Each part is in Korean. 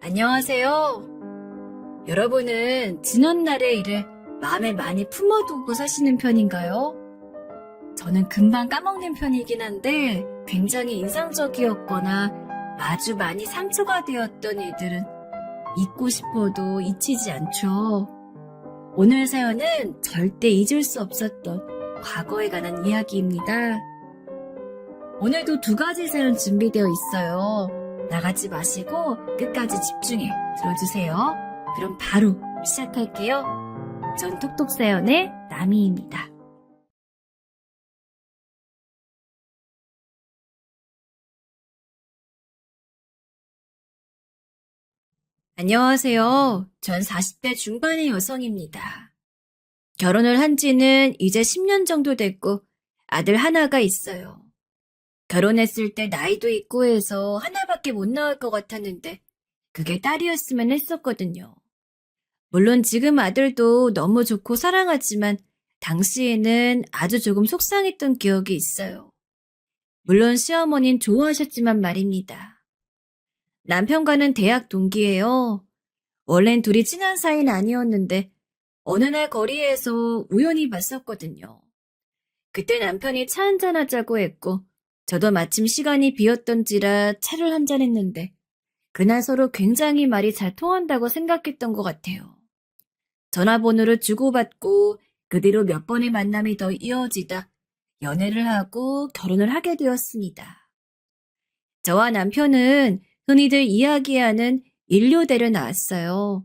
안녕하세요. 여러분은 지난날의 일을 마음에 많이 품어두고 사시는 편인가요? 저는 금방 까먹는 편이긴 한데 굉장히 인상적이었거나 아주 많이 상처가 되었던 일들은 잊고 싶어도 잊히지 않죠. 오늘 사연은 절대 잊을 수 없었던 과거에 관한 이야기입니다. 오늘도 두 가지 사연 준비되어 있어요. 나가지 마시고 끝까지 집중해 들어주세요. 그럼 바로 시작할게요. 전 톡톡사연의 나미입니다. 안녕하세요. 전 40대 중반의 여성입니다. 결혼을 한 지는 이제 10년 정도 됐고 아들 하나가 있어요. 결혼했을 때 나이도 있고 해서 하나밖에 못 낳을 것 같았는데 그게 딸이었으면 했었거든요. 물론 지금 아들도 너무 좋고 사랑하지만 당시에는 아주 조금 속상했던 기억이 있어요. 물론 시어머니는 좋아하셨지만 말입니다. 남편과는 대학 동기예요. 원래는 둘이 친한 사이는 아니었는데 어느 날 거리에서 우연히 봤었거든요. 그때 남편이 차 한잔하자고 했고 저도 마침 시간이 비었던지라 차를 한잔했는데 그날 서로 굉장히 말이 잘 통한다고 생각했던 것 같아요. 전화번호를 주고받고 그 뒤로 몇 번의 만남이 더 이어지다 연애를 하고 결혼을 하게 되었습니다. 저와 남편은 흔히들 이야기하는 인류대를 낳았어요.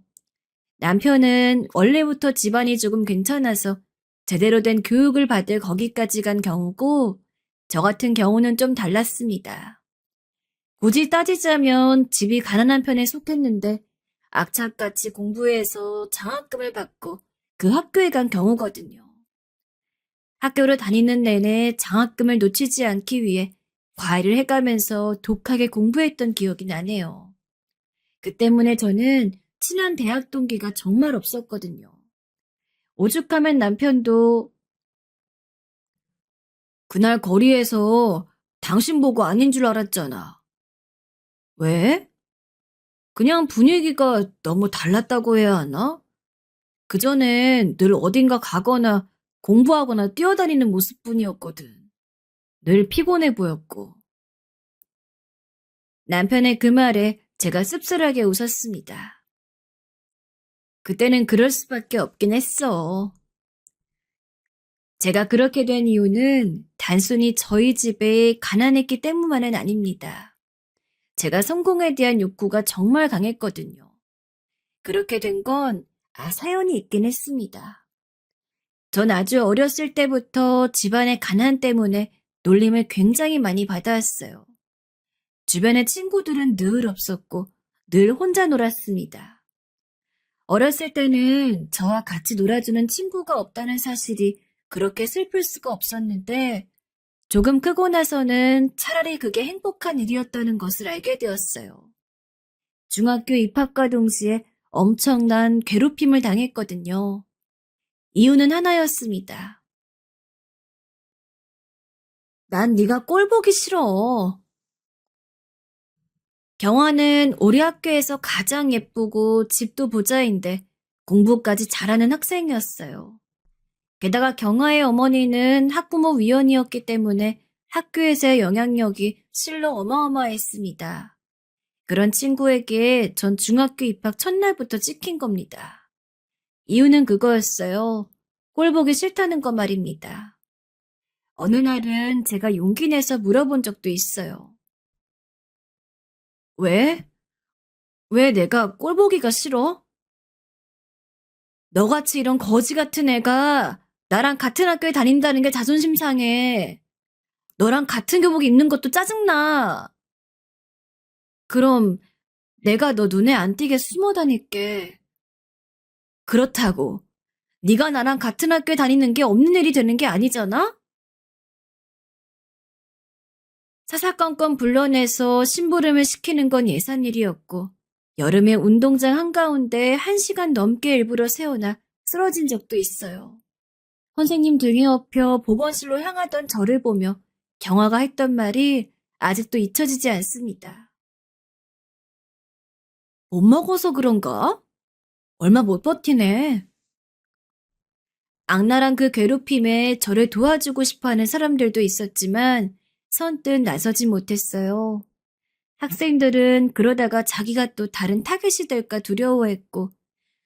남편은 원래부터 집안이 조금 괜찮아서 제대로 된 교육을 받을 거기까지 간 경우고 저 같은 경우는 좀 달랐습니다. 굳이 따지자면 집이 가난한 편에 속했는데 악착같이 공부해서 장학금을 받고 그 학교에 간 경우거든요. 학교를 다니는 내내 장학금을 놓치지 않기 위해 과외를 해가면서 독하게 공부했던 기억이 나네요. 그 때문에 저는 친한 대학 동기가 정말 없었거든요. 오죽하면 남편도 그날 거리에서 당신 보고 아닌 줄 알았잖아. 왜? 그냥 분위기가 너무 달랐다고 해야 하나? 그전엔 늘 어딘가 가거나 공부하거나 뛰어다니는 모습뿐이었거든. 늘 피곤해 보였고. 남편의 그 말에 제가 씁쓸하게 웃었습니다. 그때는 그럴 수밖에 없긴 했어. 제가 그렇게 된 이유는 단순히 저희 집에 가난했기 때문만은 아닙니다. 제가 성공에 대한 욕구가 정말 강했거든요. 그렇게 된 건 사연이 있긴 했습니다. 전 아주 어렸을 때부터 집안의 가난 때문에 놀림을 굉장히 많이 받아왔어요. 주변에 친구들은 늘 없었고 늘 혼자 놀았습니다. 어렸을 때는 저와 같이 놀아주는 친구가 없다는 사실이 그렇게 슬플 수가 없었는데 조금 크고 나서는 차라리 그게 행복한 일이었다는 것을 알게 되었어요. 중학교 입학과 동시에 엄청난 괴롭힘을 당했거든요. 이유는 하나였습니다. 난 네가 꼴 보기 싫어. 경화는 우리 학교에서 가장 예쁘고 집도 부자인데 공부까지 잘하는 학생이었어요. 게다가 경화의 어머니는 학부모 위원이었기 때문에 학교에서의 영향력이 실로 어마어마했습니다. 그런 친구에게 전 중학교 입학 첫날부터 찍힌 겁니다. 이유는 그거였어요. 꼴 보기 싫다는 거 말입니다. 어느 날은 제가 용기 내서 물어본 적도 있어요. 왜? 왜 내가 꼴 보기가 싫어? 너같이 이런 거지 같은 애가 나랑 같은 학교에 다닌다는 게 자존심 상해. 너랑 같은 교복 입는 것도 짜증나. 그럼 내가 너 눈에 안 띄게 숨어 다닐게. 그렇다고 네가 나랑 같은 학교에 다니는 게 없는 일이 되는 게 아니잖아? 사사건건 불러내서 심부름을 시키는 건 예산일이었고 여름에 운동장 한가운데 1시간 넘게 일부러 세워놔 쓰러진 적도 있어요. 선생님 등에 업혀 보건실로 향하던 저를 보며 경화가 했던 말이 아직도 잊혀지지 않습니다. 못 먹어서 그런가? 얼마 못 버티네. 악랄한 그 괴롭힘에 저를 도와주고 싶어 하는 사람들도 있었지만 선뜻 나서지 못했어요. 학생들은 그러다가 자기가 또 다른 타겟이 될까 두려워했고,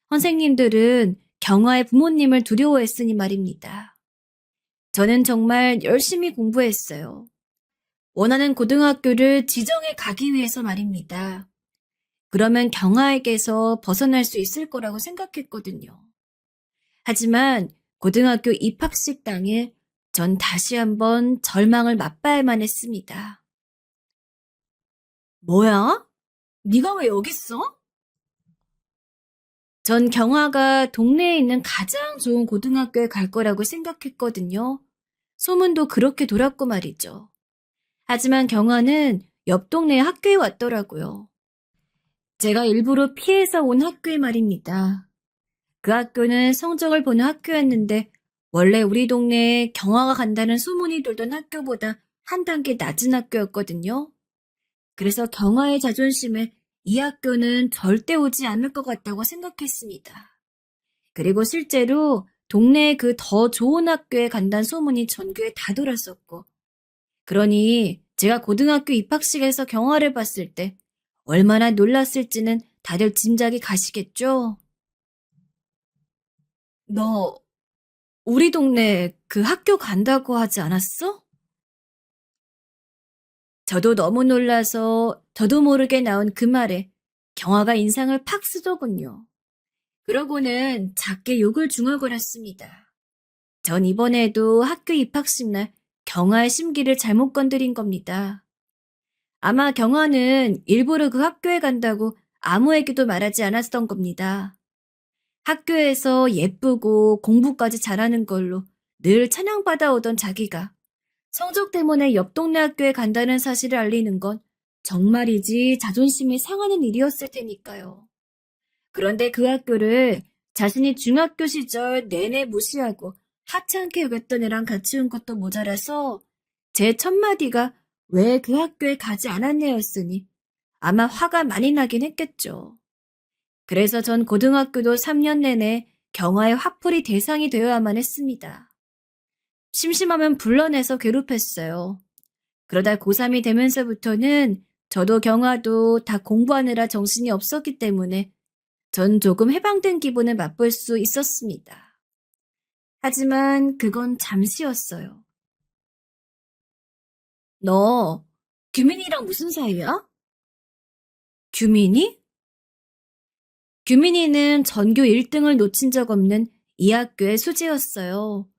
선생님들은 경아의 부모님을 두려워했으니 말입니다. 저는 정말 열심히 공부했어요. 원하는 고등학교를 지정해 가기 위해서 말입니다. 그러면 경아에게서 벗어날 수 있을 거라고 생각했거든요. 하지만 고등학교 입학식 당일 전 다시 한번 절망을 맛봐야만 했습니다. 뭐야? 네가 왜 여기 있어? 전 경아가 동네에 있는 가장 좋은 고등학교에 갈 거라고 생각했거든요. 소문도 그렇게 돌았고 말이죠. 하지만 경아는 옆 동네 학교에 왔더라고요. 제가 일부러 피해서 온 학교에 말입니다. 그 학교는 성적을 보는 학교였는데 원래 우리 동네에 경아가 간다는 소문이 돌던 학교보다 한 단계 낮은 학교였거든요. 그래서 경아의 자존심에 이 학교는 절대 오지 않을 것 같다고 생각했습니다. 그리고 실제로 동네의 그 더 좋은 학교에 간다는 소문이 전교에 다 돌았었고, 그러니 제가 고등학교 입학식에서 경아를 봤을 때 얼마나 놀랐을지는 다들 짐작이 가시겠죠? 너 우리 동네 그 학교 간다고 하지 않았어? 저도 너무 놀라서 저도 모르게 나온 그 말에 경아가 인상을 팍 쓰더군요. 그러고는 작게 욕을 중얼거렸습니다. 전 이번에도 학교 입학식 날 경아의 심기를 잘못 건드린 겁니다. 아마 경아는 일부러 그 학교에 간다고 아무에게도 말하지 않았던 겁니다. 학교에서 예쁘고 공부까지 잘하는 걸로 늘 찬양받아 오던 자기가 성적 때문에 옆 동네 학교에 간다는 사실을 알리는 건 정말이지 자존심이 상하는 일이었을 테니까요. 그런데 그 학교를 자신이 중학교 시절 내내 무시하고 하찮게 여겼던 애랑 같이 온 것도 모자라서 제 첫마디가 왜 그 학교에 가지 않았냐였으니 아마 화가 많이 나긴 했겠죠. 그래서 전 고등학교도 3년 내내 경아의 화풀이 대상이 되어야만 했습니다. 심심하면 불러내서 괴롭혔어요. 그러다 고3이 되면서부터는 저도 경아도 다 공부하느라 정신이 없었기 때문에 전 조금 해방된 기분을 맛볼 수 있었습니다. 하지만 그건 잠시였어요. 너 규민이랑 무슨 사이야? 규민이? 규민이는 전교 1등을 놓친 적 없는 이 학교의 수지였어요.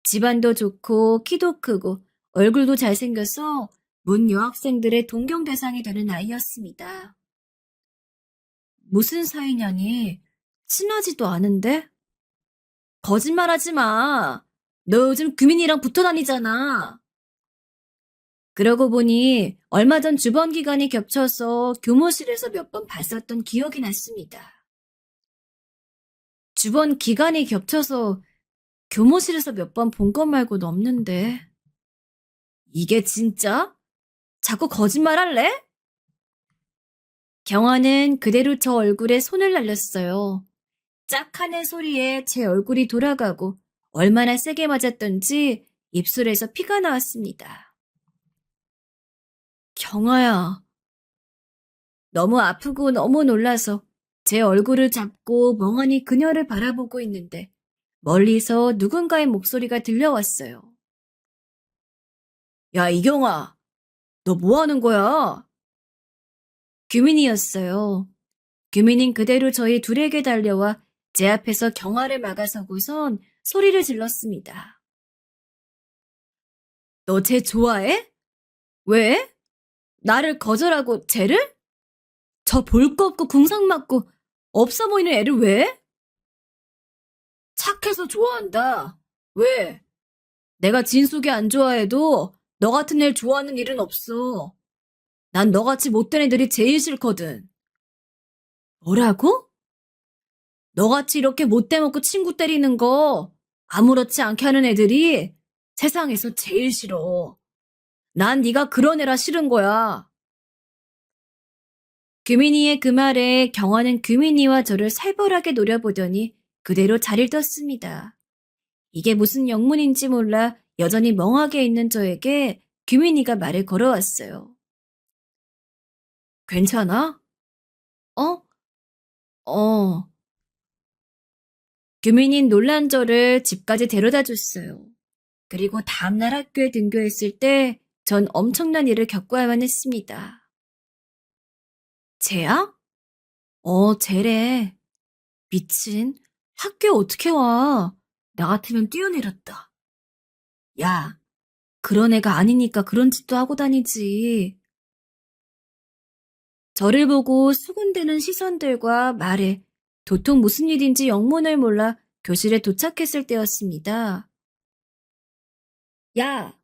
집안도 좋고 키도 크고 얼굴도 잘생겨서 문 여학생들의 동경 대상이 되는 아이였습니다. 무슨 사이냐니? 친하지도 않은데? 거짓말하지 마. 너 요즘 규민이랑 붙어 다니잖아. 그러고 보니 얼마 전 주번 기간이 겹쳐서 교무실에서 몇 번 봤었던 기억이 났습니다. 주번 기간이 겹쳐서 교무실에서 몇 번 본 것 말고는 없는데. 이게 진짜? 자꾸 거짓말할래? 경화는 그대로 저 얼굴에 손을 날렸어요. 짝하는 소리에 제 얼굴이 돌아가고 얼마나 세게 맞았던지 입술에서 피가 나왔습니다. 경아야. 너무 아프고 너무 놀라서 제 얼굴을 잡고 멍하니 그녀를 바라보고 있는데 멀리서 누군가의 목소리가 들려왔어요. 야, 이경아, 너 뭐 하는 거야? 규민이었어요. 규민인 그대로 저희 둘에게 달려와 제 앞에서 경아를 막아서고선 소리를 질렀습니다. 너 쟤 좋아해? 왜? 나를 거절하고 쟤를? 저 볼 거 없고 궁상 맞고 없어 보이는 애를 왜? 착해서 좋아한다. 왜? 내가 진숙이 안 좋아해도 너 같은 애를 좋아하는 일은 없어. 난 너같이 못된 애들이 제일 싫거든. 뭐라고? 너같이 이렇게 못돼 먹고 친구 때리는 거 아무렇지 않게 하는 애들이 세상에서 제일 싫어. 난 네가 그런 애라 싫은 거야. 규민이의 그 말에 경화는 규민이와 저를 살벌하게 노려보더니 그대로 자리를 떴습니다. 이게 무슨 영문인지 몰라 여전히 멍하게 있는 저에게 규민이가 말을 걸어왔어요. 괜찮아? 어? 어. 규민이는 놀란 저를 집까지 데려다 줬어요. 그리고 다음날 학교에 등교했을 때 전 엄청난 일을 겪어야만 했습니다. 쟤야? 쟤래. 미친. 학교에 어떻게 와? 나 같으면 뛰어내렸다. 야, 그런 애가 아니니까 그런 짓도 하고 다니지. 저를 보고 수군대는 시선들과 말에 도통 무슨 일인지 영문을 몰라 교실에 도착했을 때였습니다. 야,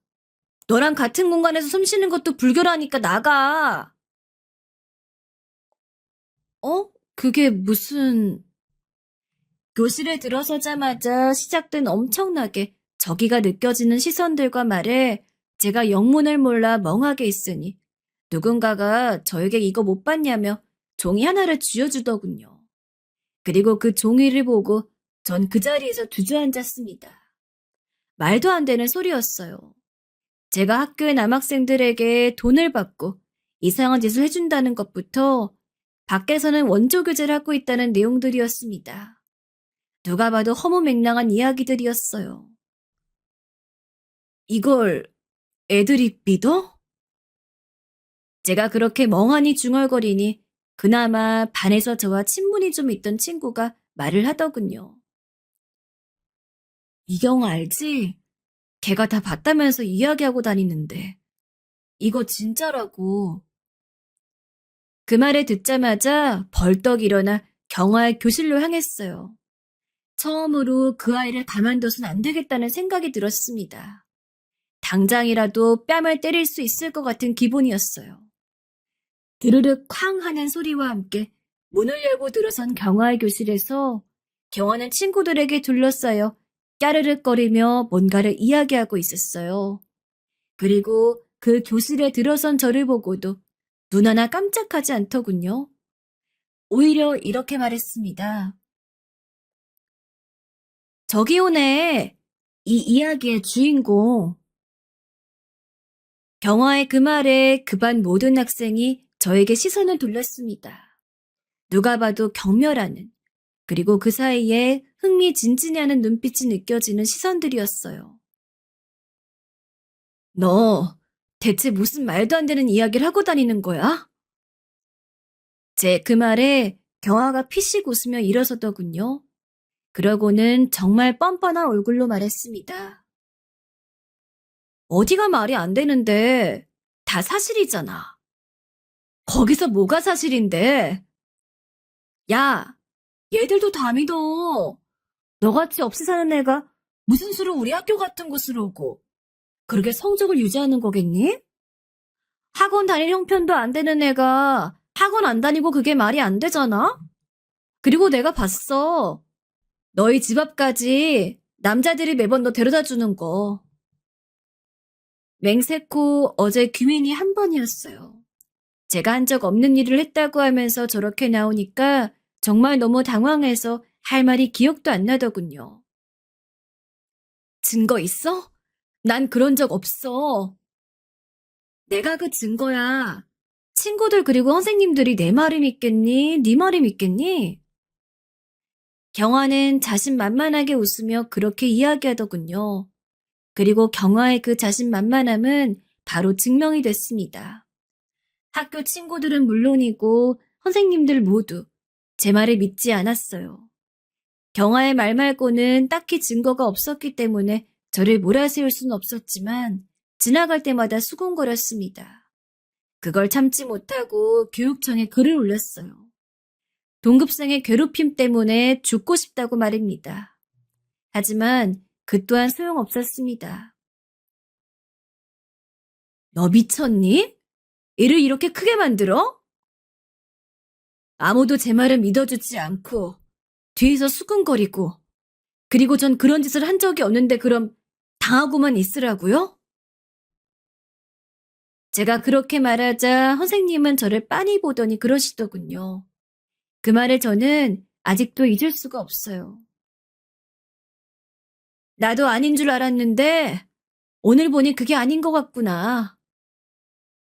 너랑 같은 공간에서 숨 쉬는 것도 불교라니까 나가. 그게 무슨... 교실에 들어서자마자 시작된 엄청나게 저기가 느껴지는 시선들과 말에 제가 영문을 몰라 멍하게 있으니 누군가가 저에게 이거 못 봤냐며 종이 하나를 쥐어주더군요. 그리고 그 종이를 보고 전 그 자리에서 주저앉았습니다. 말도 안 되는 소리였어요. 제가 학교의 남학생들에게 돈을 받고 이상한 짓을 해준다는 것부터 밖에서는 원조 교제를 하고 있다는 내용들이었습니다. 누가 봐도 허무맹랑한 이야기들이었어요. 이걸 애들이 믿어? 제가 그렇게 멍하니 중얼거리니 그나마 반에서 저와 친분이 좀 있던 친구가 말을 하더군요. 이경 알지? 걔가 다 봤다면서 이야기하고 다니는데. 이거 진짜라고. 그 말을 듣자마자 벌떡 일어나 경화의 교실로 향했어요. 처음으로 그 아이를 가만둬선 안 되겠다는 생각이 들었습니다. 당장이라도 뺨을 때릴 수 있을 것 같은 기분이었어요. 드르륵 쾅 하는 소리와 함께 문을 열고 들어선 경화의 교실에서 경화는 친구들에게 둘러싸여 까르륵거리며 뭔가를 이야기하고 있었어요. 그리고 그 교실에 들어선 저를 보고도 눈 하나 깜짝하지 않더군요. 오히려 이렇게 말했습니다. 저기 오네. 이 이야기의 주인공. 경화의 그 말에 그 반 모든 학생이 저에게 시선을 돌렸습니다. 누가 봐도 경멸하는, 그리고 그 사이에 흥미진진해하는 눈빛이 느껴지는 시선들이었어요. 너 대체 무슨 말도 안 되는 이야기를 하고 다니는 거야? 제 그 말에 경화가 피식 웃으며 일어서더군요. 그러고는 정말 뻔뻔한 얼굴로 말했습니다. 어디가 말이 안 되는데 다 사실이잖아. 거기서 뭐가 사실인데? 야, 얘들도 다 믿어. 너같이 없이 사는 애가 무슨 수로 우리 학교 같은 곳으로 오고 그렇게 성적을 유지하는 거겠니? 학원 다닐 형편도 안 되는 애가 학원 안 다니고 그게 말이 안 되잖아? 그리고 내가 봤어. 너희 집 앞까지 남자들이 매번 너 데려다 주는 거. 맹세코 어제 규민이 한 번이었어요. 제가 한 적 없는 일을 했다고 하면서 저렇게 나오니까 정말 너무 당황해서 할 말이 기억도 안 나더군요. 증거 있어? 난 그런 적 없어. 내가 그 증거야. 친구들 그리고 선생님들이 내 말을 믿겠니? 네 말을 믿겠니? 경화는 자신만만하게 웃으며 그렇게 이야기하더군요. 그리고 경화의 그 자신만만함은 바로 증명이 됐습니다. 학교 친구들은 물론이고 선생님들 모두 제 말을 믿지 않았어요. 경화의 말 말고는 딱히 증거가 없었기 때문에 저를 몰아세울 수는 없었지만 지나갈 때마다 수군거렸습니다. 그걸 참지 못하고 교육청에 글을 올렸어요. 동급생의 괴롭힘 때문에 죽고 싶다고 말입니다. 하지만 그 또한 소용없었습니다. 너 미쳤니? 일을 이렇게 크게 만들어? 아무도 제 말을 믿어주지 않고 뒤에서 수근거리고 그리고 전 그런 짓을 한 적이 없는데 그럼 당하고만 있으라고요? 제가 그렇게 말하자 선생님은 저를 빤히 보더니 그러시더군요. 그 말을 저는 아직도 잊을 수가 없어요. 나도 아닌 줄 알았는데 오늘 보니 그게 아닌 것 같구나.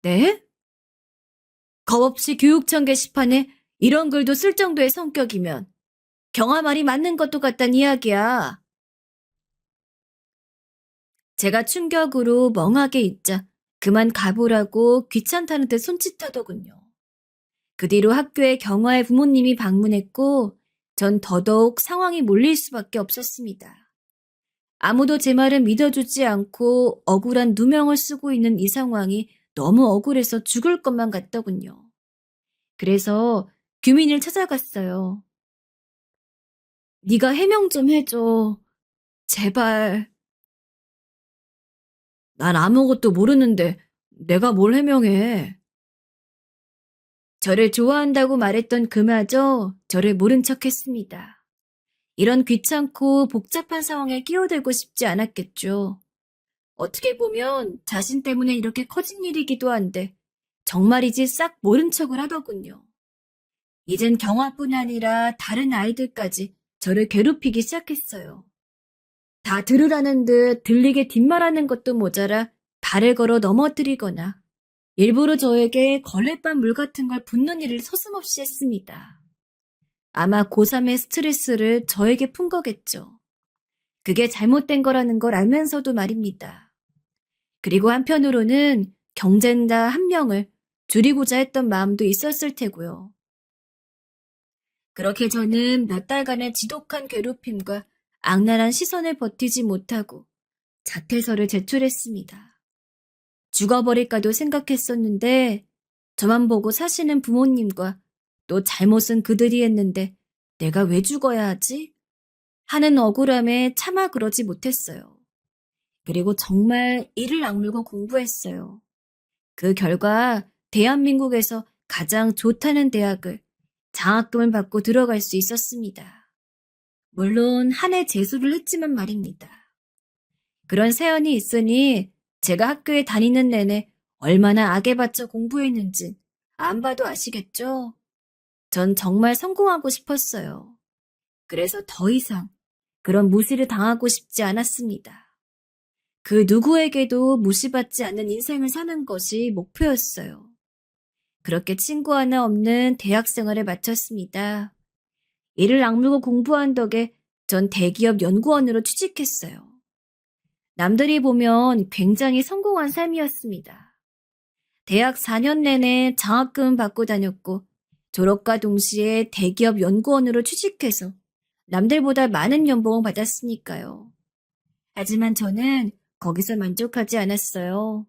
네? 겁없이 교육청 게시판에 이런 글도 쓸 정도의 성격이면 경아 말이 맞는 것도 같단 이야기야. 제가 충격으로 멍하게 있자 그만 가보라고 귀찮다는 듯 손짓하더군요. 그 뒤로 학교에 경아의 부모님이 방문했고 전 더더욱 상황이 몰릴 수밖에 없었습니다. 아무도 제 말을 믿어주지 않고 억울한 누명을 쓰고 있는 이 상황이 너무 억울해서 죽을 것만 같더군요. 그래서 규민을 찾아갔어요. 네가 해명 좀 해줘. 제발. 난 아무것도 모르는데 내가 뭘 해명해. 저를 좋아한다고 말했던 그마저 저를 모른 척했습니다. 이런 귀찮고 복잡한 상황에 끼어들고 싶지 않았겠죠. 어떻게 보면 자신 때문에 이렇게 커진 일이기도 한데 정말이지 싹 모른 척을 하더군요. 이젠 경아뿐 아니라 다른 아이들까지 저를 괴롭히기 시작했어요. 다 들으라는 듯 들리게 뒷말하는 것도 모자라 발을 걸어 넘어뜨리거나 일부러 저에게 걸레밥 물 같은 걸 붓는 일을 서슴없이 했습니다. 아마 고3의 스트레스를 저에게 푼 거겠죠. 그게 잘못된 거라는 걸 알면서도 말입니다. 그리고 한편으로는 경쟁자 한 명을 줄이고자 했던 마음도 있었을 테고요. 그렇게 저는 몇 달간의 지독한 괴롭힘과 악랄한 시선을 버티지 못하고 자퇴서를 제출했습니다. 죽어버릴까도 생각했었는데 저만 보고 사시는 부모님과 또 잘못은 그들이 했는데 내가 왜 죽어야 하지? 하는 억울함에 차마 그러지 못했어요. 그리고 정말 이를 악물고 공부했어요. 그 결과 대한민국에서 가장 좋다는 대학을 장학금을 받고 들어갈 수 있었습니다. 물론 한 해 재수를 했지만 말입니다. 그런 사연이 있으니 제가 학교에 다니는 내내 얼마나 악에 받쳐 공부했는지 안 봐도 아시겠죠? 전 정말 성공하고 싶었어요. 그래서 더 이상 그런 무시를 당하고 싶지 않았습니다. 그 누구에게도 무시받지 않는 인생을 사는 것이 목표였어요. 그렇게 친구 하나 없는 대학 생활을 마쳤습니다. 이를 악물고 공부한 덕에 전 대기업 연구원으로 취직했어요. 남들이 보면 굉장히 성공한 삶이었습니다. 대학 4년 내내 장학금 받고 다녔고 졸업과 동시에 대기업 연구원으로 취직해서 남들보다 많은 연봉을 받았으니까요. 하지만 저는 거기서 만족하지 않았어요.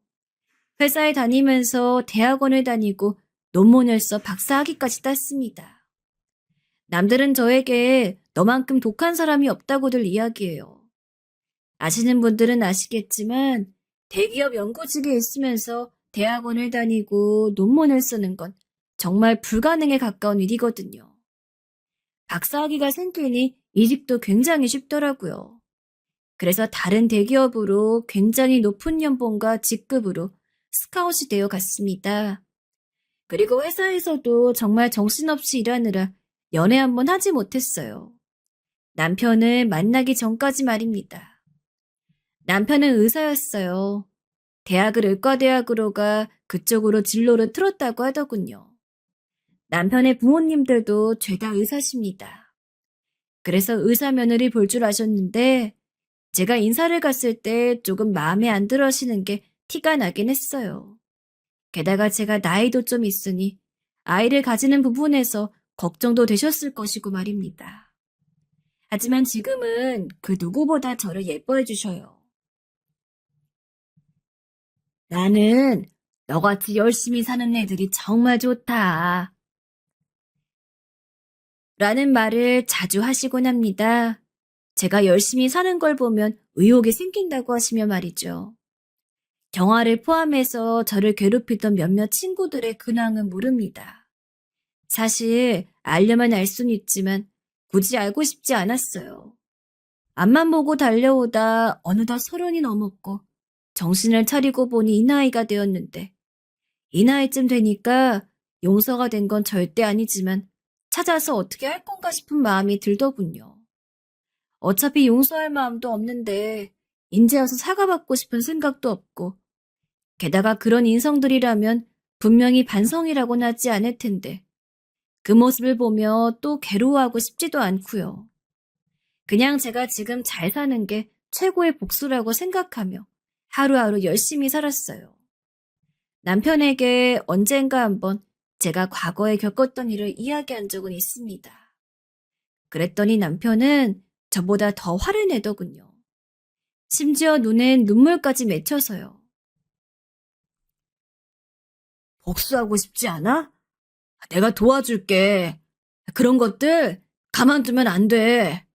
회사에 다니면서 대학원을 다니고 논문을 써 박사학위까지 땄습니다. 남들은 저에게 너만큼 독한 사람이 없다고들 이야기해요. 아시는 분들은 아시겠지만 대기업 연구직에 있으면서 대학원을 다니고 논문을 쓰는 건 정말 불가능에 가까운 일이거든요. 박사학위가 생기니 이직도 굉장히 쉽더라고요. 그래서 다른 대기업으로 굉장히 높은 연봉과 직급으로 스카웃이 되어 갔습니다. 그리고 회사에서도 정말 정신없이 일하느라 연애 한번 하지 못했어요. 남편을 만나기 전까지 말입니다. 남편은 의사였어요. 대학을 의과대학으로 가 그쪽으로 진로를 틀었다고 하더군요. 남편의 부모님들도 죄다 의사십니다. 그래서 의사 며느리 볼 줄 아셨는데 제가 인사를 갔을 때 조금 마음에 안 들어 하시는 게 티가 나긴 했어요. 게다가 제가 나이도 좀 있으니 아이를 가지는 부분에서 걱정도 되셨을 것이고 말입니다. 하지만 지금은 그 누구보다 저를 예뻐해 주셔요. 나는 너같이 열심히 사는 애들이 정말 좋다. 라는 말을 자주 하시곤 합니다. 제가 열심히 사는 걸 보면 의욕이 생긴다고 하시며 말이죠. 경아를 포함해서 저를 괴롭히던 몇몇 친구들의 근황은 모릅니다. 사실 알려면 알 수는 있지만 굳이 알고 싶지 않았어요. 앞만 보고 달려오다 어느덧 30이 넘었고 정신을 차리고 보니 이 나이가 되었는데 이 나이쯤 되니까 용서가 된 건 절대 아니지만 찾아서 어떻게 할 건가 싶은 마음이 들더군요. 어차피 용서할 마음도 없는데 인제 와서 사과받고 싶은 생각도 없고 게다가 그런 인성들이라면 분명히 반성이라고는 하지 않을 텐데 그 모습을 보며 또 괴로워하고 싶지도 않고요. 그냥 제가 지금 잘 사는 게 최고의 복수라고 생각하며 하루하루 열심히 살았어요. 남편에게 언젠가 한번 제가 과거에 겪었던 일을 이야기한 적은 있습니다. 그랬더니 남편은 저보다 더 화를 내더군요. 심지어 눈엔 눈물까지 맺혀서요. 복수하고 싶지 않아? 내가 도와줄게. 그런 것들 가만두면 안 돼.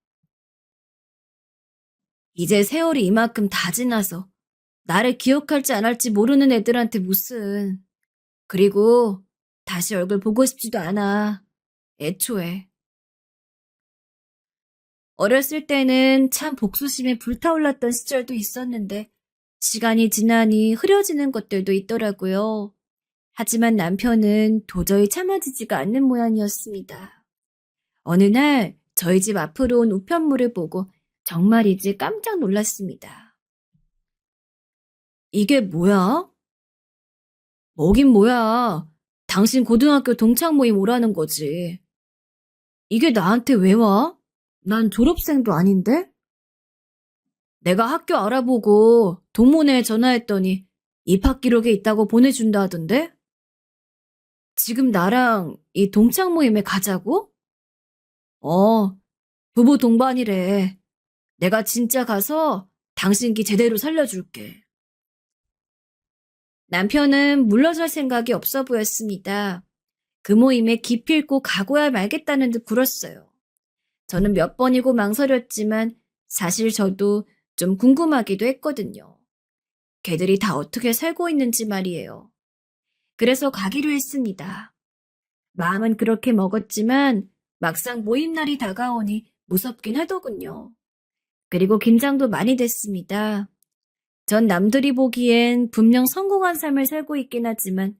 이제 세월이 이만큼 다 지나서 나를 기억할지 안 할지 모르는 애들한테 무슨. 그리고 다시 얼굴 보고 싶지도 않아. 애초에. 어렸을 때는 참 복수심에 불타올랐던 시절도 있었는데 시간이 지나니 흐려지는 것들도 있더라고요. 하지만 남편은 도저히 참아지지가 않는 모양이었습니다. 어느 날 저희 집 앞으로 온 우편물을 보고 정말이지 깜짝 놀랐습니다. 이게 뭐야? 뭐긴 뭐야. 당신 고등학교 동창 모임 오라는 거지. 이게 나한테 왜 와? 난 졸업생도 아닌데? 내가 학교 알아보고 동문회에 전화했더니 입학 기록에 있다고 보내준다 하던데? 지금 나랑 이 동창 모임에 가자고? 어, 부부 동반이래. 내가 진짜 가서 당신 기 제대로 살려줄게. 남편은 물러설 생각이 없어 보였습니다. 그 모임에 기필코 가고야 말겠다는 듯 굴었어요. 저는 몇 번이고 망설였지만 사실 저도 좀 궁금하기도 했거든요. 걔들이 다 어떻게 살고 있는지 말이에요. 그래서 가기로 했습니다. 마음은 그렇게 먹었지만 막상 모임 날이 다가오니 무섭긴 하더군요. 그리고 긴장도 많이 됐습니다. 전 남들이 보기엔 분명 성공한 삶을 살고 있긴 하지만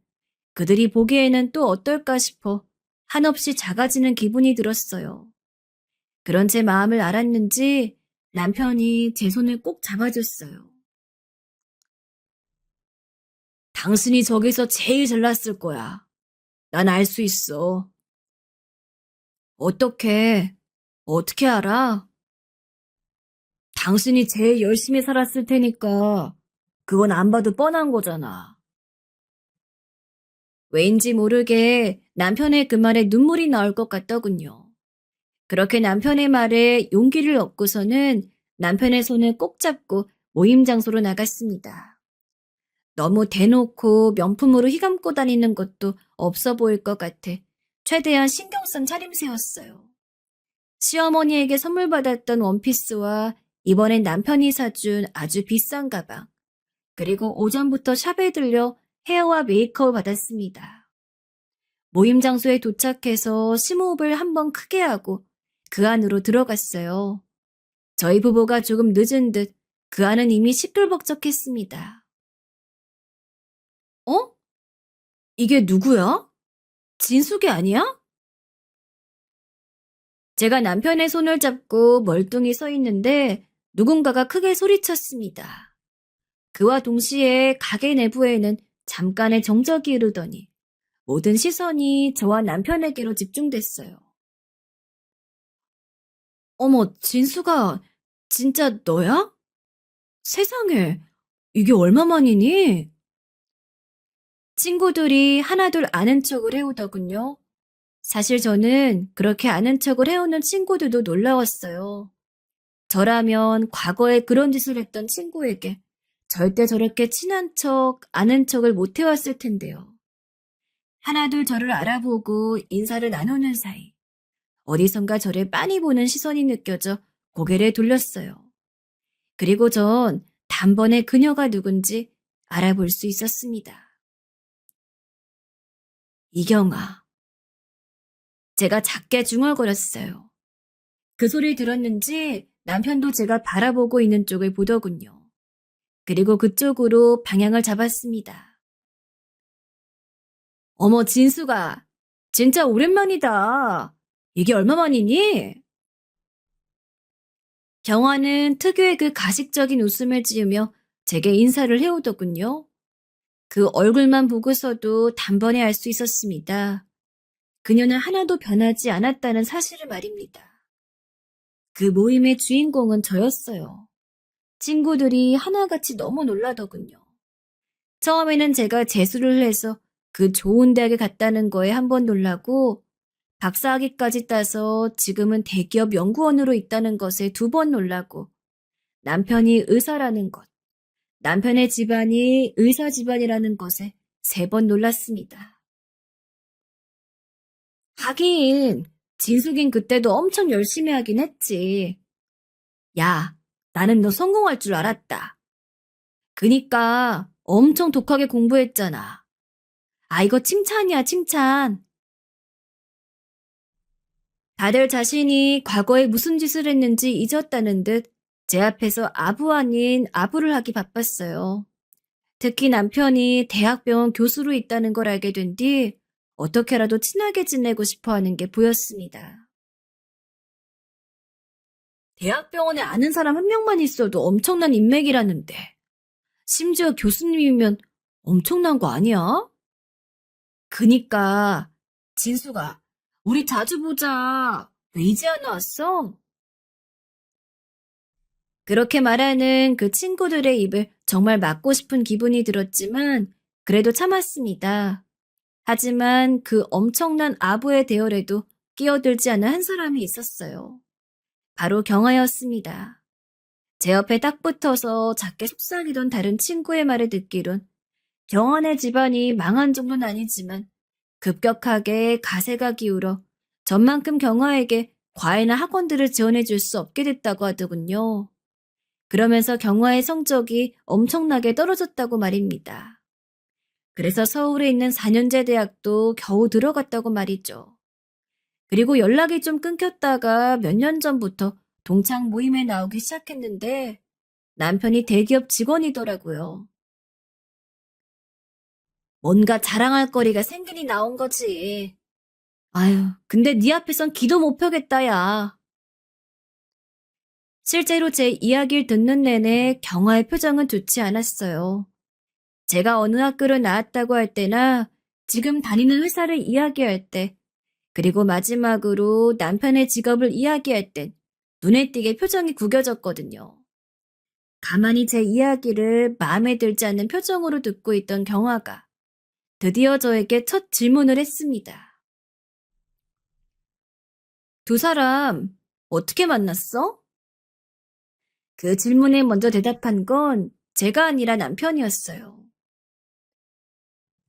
그들이 보기에는 또 어떨까 싶어 한없이 작아지는 기분이 들었어요. 그런 제 마음을 알았는지 남편이 제 손을 꼭 잡아줬어요. 당신이 저기서 제일 잘났을 거야. 난 알 수 있어. 어떻게, 어떻게 알아? 당신이 제일 열심히 살았을 테니까 그건 안 봐도 뻔한 거잖아. 왜인지 모르게 남편의 그 말에 눈물이 나올 것 같더군요. 그렇게 남편의 말에 용기를 얻고서는 남편의 손을 꼭 잡고 모임 장소로 나갔습니다. 너무 대놓고 명품으로 휘감고 다니는 것도 없어 보일 것 같아 최대한 신경 쓴 차림새였어요. 시어머니에게 선물 받았던 원피스와 이번엔 남편이 사준 아주 비싼 가방, 그리고 오전부터 샵에 들려 헤어와 메이크업을 받았습니다. 모임 장소에 도착해서 심호흡을 한번 크게 하고 그 안으로 들어갔어요. 저희 부부가 조금 늦은 듯 그 안은 이미 시끌벅적했습니다. 어? 이게 누구야? 진숙이 아니야? 제가 남편의 손을 잡고 멀뚱히 서 있는데 누군가가 크게 소리쳤습니다. 그와 동시에 가게 내부에는 잠깐의 정적이 흐르더니 모든 시선이 저와 남편에게로 집중됐어요. 어머, 진수가 진짜 너야? 세상에, 이게 얼마만이니? 친구들이 하나둘 아는 척을 해오더군요. 사실 저는 그렇게 아는 척을 해오는 친구들도 놀라웠어요. 저라면 과거에 그런 짓을 했던 친구에게 절대 저렇게 친한 척, 아는 척을 못 해왔을 텐데요. 하나둘 저를 알아보고 인사를 나누는 사이 어디선가 저를 빤히 보는 시선이 느껴져 고개를 돌렸어요. 그리고 전 단번에 그녀가 누군지 알아볼 수 있었습니다. 이경아. 제가 작게 중얼거렸어요. 그 소리를 들었는지 남편도 제가 바라보고 있는 쪽을 보더군요. 그리고 그쪽으로 방향을 잡았습니다. 어머, 진수가. 진짜 오랜만이다. 이게 얼마만이니? 경화는 특유의 그 가식적인 웃음을 지으며 제게 인사를 해오더군요. 그 얼굴만 보고서도 단번에 알 수 있었습니다. 그녀는 하나도 변하지 않았다는 사실을 말입니다. 그 모임의 주인공은 저였어요. 친구들이 하나같이 너무 놀라더군요. 처음에는 제가 재수를 해서 그 좋은 대학에 갔다는 거에 한 번 놀라고 박사학위까지 따서 지금은 대기업 연구원으로 있다는 것에 두 번 놀라고 남편이 의사라는 것, 남편의 집안이 의사 집안이라는 것에 세 번 놀랐습니다. 하긴 진숙인 그때도 엄청 열심히 하긴 했지. 야, 나는 너 성공할 줄 알았다. 그니까 엄청 독하게 공부했잖아. 아, 이거 칭찬이야, 칭찬. 다들 자신이 과거에 무슨 짓을 했는지 잊었다는 듯 제 앞에서 아부 아닌 아부를 하기 바빴어요. 특히 남편이 대학병원 교수로 있다는 걸 알게 된 뒤 어떻게라도 친하게 지내고 싶어 하는 게 보였습니다. 대학병원에 아는 사람 한 명만 있어도 엄청난 인맥이라는데 심지어 교수님이면 엄청난 거 아니야? 그니까 진수가 우리 자주 보자. 왜 이제 안 왔어? 그렇게 말하는 그 친구들의 입을 정말 막고 싶은 기분이 들었지만 그래도 참았습니다. 하지만 그 엄청난 아부의 대열에도 끼어들지 않은 한 사람이 있었어요. 바로 경아였습니다. 제 옆에 딱 붙어서 작게 속삭이던 다른 친구의 말을 듣기론 경아네 집안이 망한 정도는 아니지만 급격하게 가세가 기울어 전만큼 경아에게 과외나 학원들을 지원해 줄 수 없게 됐다고 하더군요. 그러면서 경화의 성적이 엄청나게 떨어졌다고 말입니다. 그래서 서울에 있는 4년제 대학도 겨우 들어갔다고 말이죠. 그리고 연락이 좀 끊겼다가 몇 년 전부터 동창 모임에 나오기 시작했는데 남편이 대기업 직원이더라고요. 뭔가 자랑할 거리가 생기니 나온 거지. 아유, 근데 네 앞에선 기도 못 펴겠다, 야. 실제로 제 이야기를 듣는 내내 경화의 표정은 좋지 않았어요. 제가 어느 학교를 나왔다고 할 때나 지금 다니는 회사를 이야기할 때, 그리고 마지막으로 남편의 직업을 이야기할 땐 눈에 띄게 표정이 구겨졌거든요. 가만히 제 이야기를 마음에 들지 않는 표정으로 듣고 있던 경화가 드디어 저에게 첫 질문을 했습니다. 두 사람 어떻게 만났어? 그 질문에 먼저 대답한 건 제가 아니라 남편이었어요.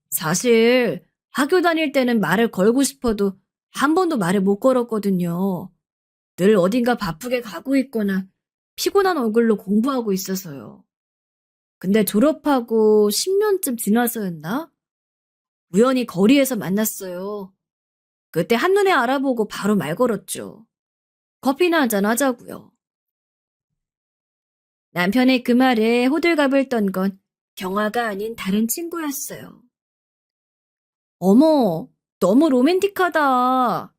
사실 학교 다닐 때는 말을 걸고 싶어도 한 번도 말을 못 걸었거든요. 늘 어딘가 바쁘게 가고 있거나 피곤한 얼굴로 공부하고 있어서요. 근데 졸업하고 10년쯤 지나서였나? 우연히 거리에서 만났어요. 그때 한눈에 알아보고 바로 말 걸었죠. 커피나 한잔 하자고요. 남편의 그 말에 호들갑을 떤 건 경화가 아닌 다른 친구였어요. 어머, 너무 로맨틱하다.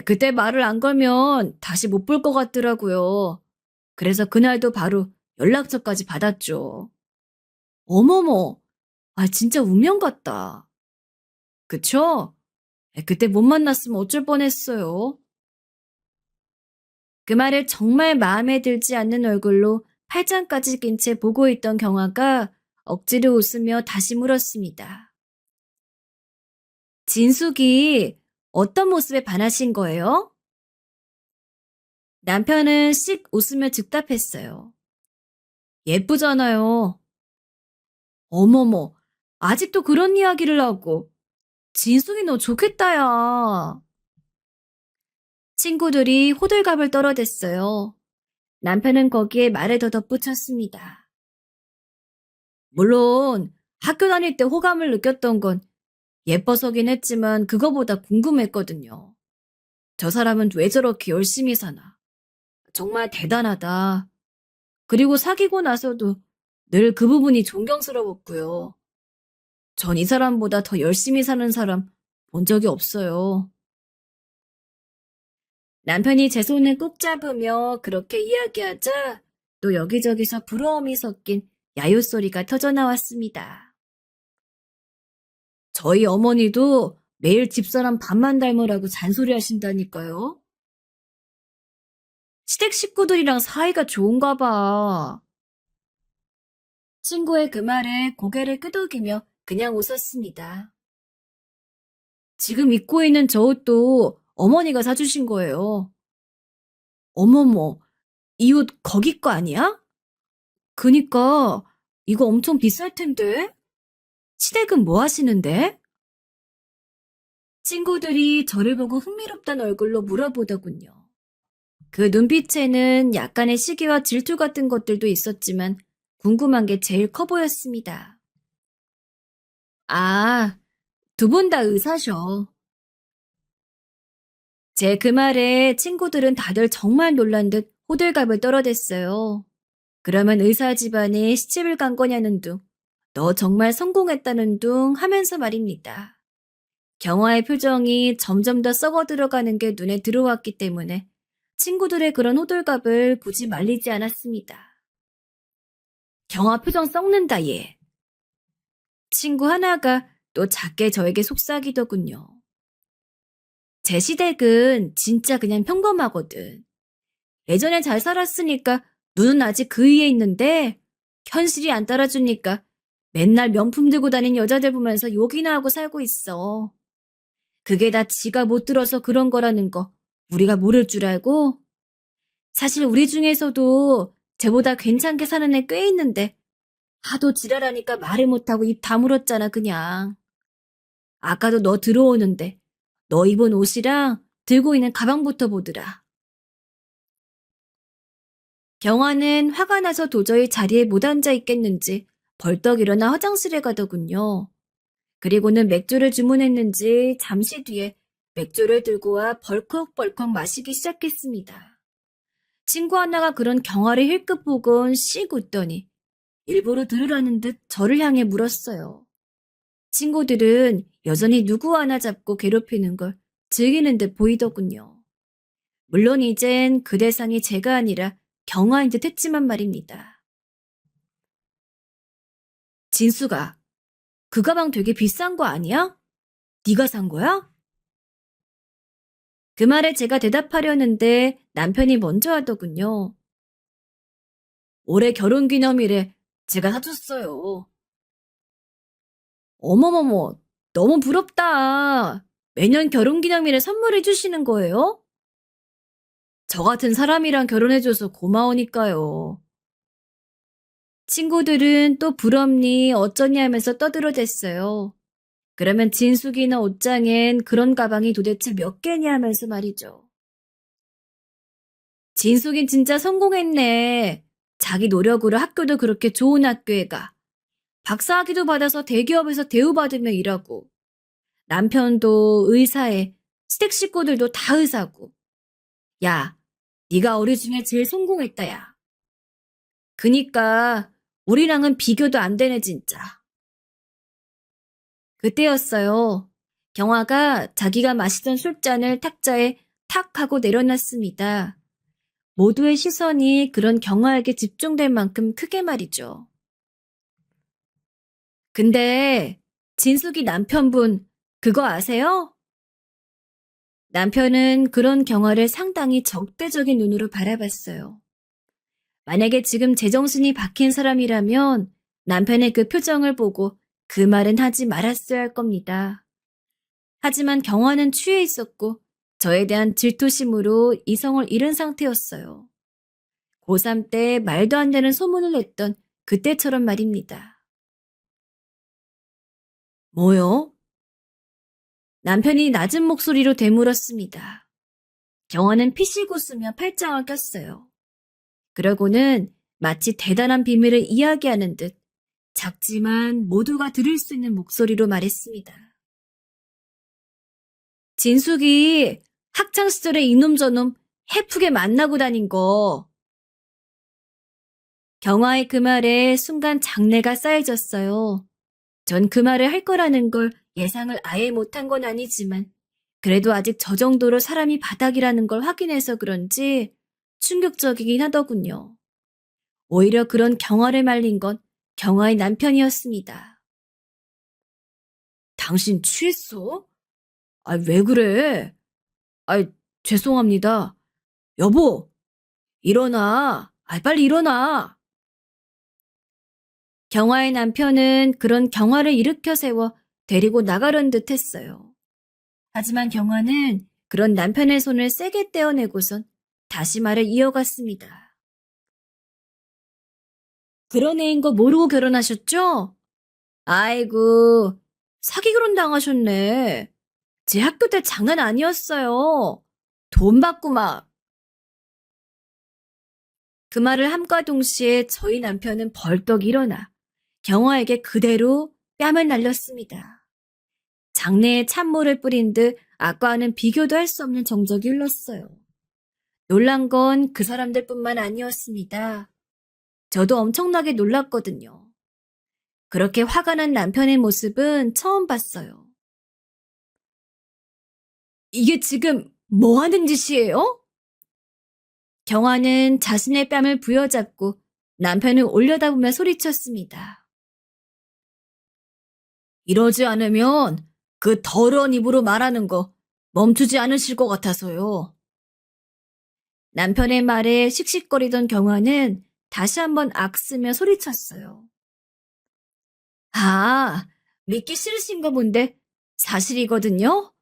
그때 말을 안 걸면 다시 못 볼 것 같더라고요. 그래서 그날도 바로 연락처까지 받았죠. 어머머, 진짜 운명 같다. 그쵸? 그때 못 만났으면 어쩔 뻔했어요. 그 말을 정말 마음에 들지 않는 얼굴로 팔짱까지 낀 채 보고 있던 경화가 억지로 웃으며 다시 물었습니다. 진숙이 어떤 모습에 반하신 거예요? 남편은 씩 웃으며 즉답했어요. 예쁘잖아요. 어머머, 아직도 그런 이야기를 하고. 진숙이 너 좋겠다, 야. 친구들이 호들갑을 떨어댔어요. 남편은 거기에 말을 더 덧붙였습니다. 물론 학교 다닐 때 호감을 느꼈던 건 예뻐서긴 했지만 그거보다 궁금했거든요. 저 사람은 왜 저렇게 열심히 사나. 정말 대단하다. 그리고 사귀고 나서도 늘 그 부분이 존경스러웠고요. 전 이 사람보다 더 열심히 사는 사람 본 적이 없어요. 남편이 제 손을 꼭 잡으며 그렇게 이야기하자 또 여기저기서 부러움이 섞인 야유 소리가 터져 나왔습니다. 저희 어머니도 매일 집사람 밥만 닮으라고 잔소리 하신다니까요. 시댁 식구들이랑 사이가 좋은가 봐. 친구의 그 말에 고개를 끄덕이며 그냥 웃었습니다. 지금 입고 있는 저 옷도 어머니가 사주신 거예요. 어머머, 이 옷 거기 거 아니야? 그니까 이거 엄청 비쌀 텐데? 시댁은 뭐 하시는데? 친구들이 저를 보고 흥미롭다는 얼굴로 물어보더군요. 그 눈빛에는 약간의 시기와 질투 같은 것들도 있었지만 궁금한 게 제일 커 보였습니다. 아, 두 분 다 의사셔. 제 그 말에 친구들은 다들 정말 놀란 듯 호들갑을 떨어댔어요. 그러면 의사 집안에 시집을 간 거냐는 둥, 너 정말 성공했다는 둥 하면서 말입니다. 경화의 표정이 점점 더 썩어 들어가는 게 눈에 들어왔기 때문에 친구들의 그런 호들갑을 굳이 말리지 않았습니다. 경화 표정 썩는다 얘. 친구 하나가 또 작게 저에게 속삭이더군요. 제 시댁은 진짜 그냥 평범하거든. 예전에 잘 살았으니까 눈은 아직 그 위에 있는데 현실이 안 따라주니까 맨날 명품 들고 다니는 여자들 보면서 욕이나 하고 살고 있어. 그게 다 지가 못 들어서 그런 거라는 거 우리가 모를 줄 알고? 사실 우리 중에서도 쟤보다 괜찮게 사는 애 꽤 있는데 하도 지랄하니까 말을 못하고 입 다물었잖아 그냥. 아까도 너 들어오는데 너 입은 옷이랑 들고 있는 가방부터 보더라. 경화는 화가 나서 도저히 자리에 못 앉아 있겠는지 벌떡 일어나 화장실에 가더군요. 그리고는 맥주를 주문했는지 잠시 뒤에 맥주를 들고 와 벌컥벌컥 마시기 시작했습니다. 친구 하나가 그런 경화를 힐끗 보곤 씩 웃더니 일부러 들으라는 듯 저를 향해 물었어요. 친구들은 여전히 누구 하나 잡고 괴롭히는 걸 즐기는 듯 보이더군요. 물론 이젠 그 대상이 제가 아니라 경화인 듯 했지만 말입니다. 진수가, 그 가방 되게 비싼 거 아니야? 네가 산 거야? 그 말에 제가 대답하려는데 남편이 먼저 하더군요. 올해 결혼기념일에 제가 사줬어요. 어머머머, 너무 부럽다. 매년 결혼기념일에 선물해 주시는 거예요? 저 같은 사람이랑 결혼해줘서 고마우니까요. 친구들은 또 부럽니 어쩌니 하면서 떠들어댔어요. 그러면 진숙이나 옷장엔 그런 가방이 도대체 몇 개냐 하면서 말이죠. 진숙이 진짜 성공했네. 자기 노력으로 학교도 그렇게 좋은 학교에 가. 박사학위도 받아서 대기업에서 대우받으며 일하고. 남편도 의사에, 시댁 식구들도 다 의사고. 야, 네가 우리 중에 제일 성공했다, 야. 그니까 우리랑은 비교도 안 되네, 진짜. 그때였어요. 경화가 자기가 마시던 술잔을 탁자에 탁 하고 내려놨습니다. 모두의 시선이 그런 경화에게 집중될 만큼 크게 말이죠. 근데 진숙이 남편분 그거 아세요? 남편은 그런 경화를 상당히 적대적인 눈으로 바라봤어요. 만약에 지금 제정신이 박힌 사람이라면 남편의 그 표정을 보고 그 말은 하지 말았어야 할 겁니다. 하지만 경화는 취해 있었고 저에 대한 질투심으로 이성을 잃은 상태였어요. 고3 때 말도 안 되는 소문을 냈던 그때처럼 말입니다. 뭐요? 남편이 낮은 목소리로 되물었습니다. 경화는 피식 웃으며 팔짱을 꼈어요. 그러고는 마치 대단한 비밀을 이야기하는 듯 작지만 모두가 들을 수 있는 목소리로 말했습니다. 진숙이 학창시절에 이놈 저놈 해프게 만나고 다닌 거. 경화의 그 말에 순간 장내가 쌓여졌어요. 전 그 말을 할 거라는 걸 예상을 아예 못한 건 아니지만 그래도 아직 저 정도로 사람이 바닥이라는 걸 확인해서 그런지 충격적이긴 하더군요. 오히려 그런 경화를 말린 건 경화의 남편이었습니다. 당신 취했어? 아, 왜 그래? 아, 죄송합니다. 여보, 일어나. 아, 빨리 일어나. 경화의 남편은 그런 경화를 일으켜 세워 데리고 나가려는 듯 했어요. 하지만 경화는 그런 남편의 손을 세게 떼어내고선 다시 말을 이어갔습니다. 그런 애인 거 모르고 결혼하셨죠? 아이고, 사기 결혼 당하셨네. 제 학교 때 장난 아니었어요. 돈 받고 막. 그 말을 함과 동시에 저희 남편은 벌떡 일어나 경화에게 그대로 뺨을 날렸습니다. 장내에 찬물을 뿌린 듯 아까와는 비교도 할 수 없는 정적이 흘렀어요. 놀란 건 그 사람들뿐만 아니었습니다. 저도 엄청나게 놀랐거든요. 그렇게 화가 난 남편의 모습은 처음 봤어요. 이게 지금 뭐 하는 짓이에요? 경화는 자신의 뺨을 부여잡고 남편을 올려다보며 소리쳤습니다. 이러지 않으면 그 더러운 입으로 말하는 거 멈추지 않으실 것 같아서요. 남편의 말에 씩씩거리던 경화는 다시 한번 악쓰며 소리쳤어요. 아, 믿기 싫으신가 본데 사실이거든요?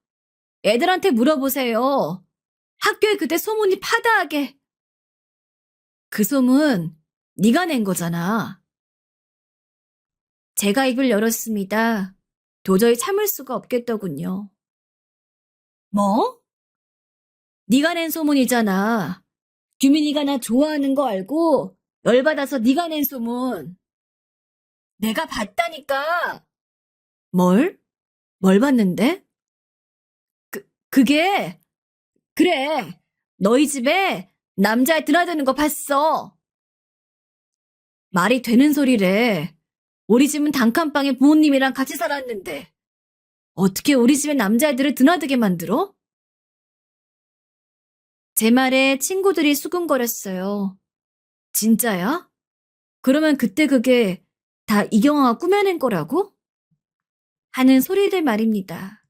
애들한테 물어보세요. 학교에 그때 소문이 파다하게. 그 소문 네가 낸 거잖아. 제가 입을 열었습니다. 도저히 참을 수가 없겠더군요. 뭐? 네가 낸 소문이잖아. 규민이가 나 좋아하는 거 알고 열받아서 네가 낸 소문. 내가 봤다니까. 뭘? 뭘 봤는데? 그게 그래. 너희 집에 남자애 드나드는 거 봤어. 말이 되는 소리래. 우리 집은 단칸방에 부모님이랑 같이 살았는데 어떻게 우리 집에 남자애들을 드나들게 만들어? 제 말에 친구들이 수근거렸어요. 진짜야? 그러면 그때 그게 다 이경아가 꾸며낸 거라고? 하는 소리들 말입니다.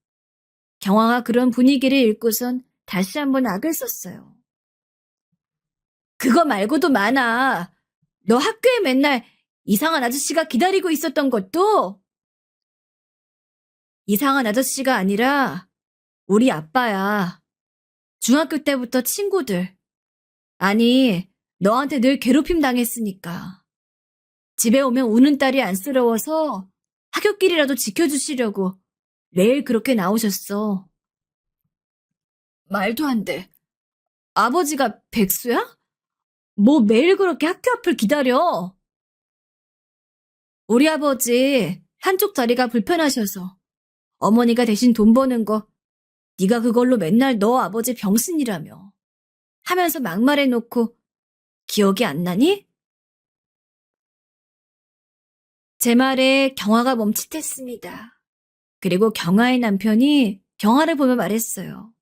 경아가 그런 분위기를 읽고선 다시 한번 악을 썼어요. 그거 말고도 많아. 너 학교에 맨날 이상한 아저씨가 기다리고 있었던 것도 이상한 아저씨가 아니라 우리 아빠야. 중학교 때부터 친구들. 아니, 너한테 늘 괴롭힘 당했으니까. 집에 오면 우는 딸이 안쓰러워서 학교길이라도 지켜주시려고 매일 그렇게 나오셨어. 말도 안 돼. 아버지가 백수야? 뭐 매일 그렇게 학교 앞을 기다려? 우리 아버지 한쪽 다리가 불편하셔서 어머니가 대신 돈 버는 거 네가 그걸로 맨날 너 아버지 병신이라며 하면서 막말해놓고 기억이 안 나니? 제 말에 경화가 멈칫했습니다. 그리고 경화의 남편이 경화를 보며 말했어요.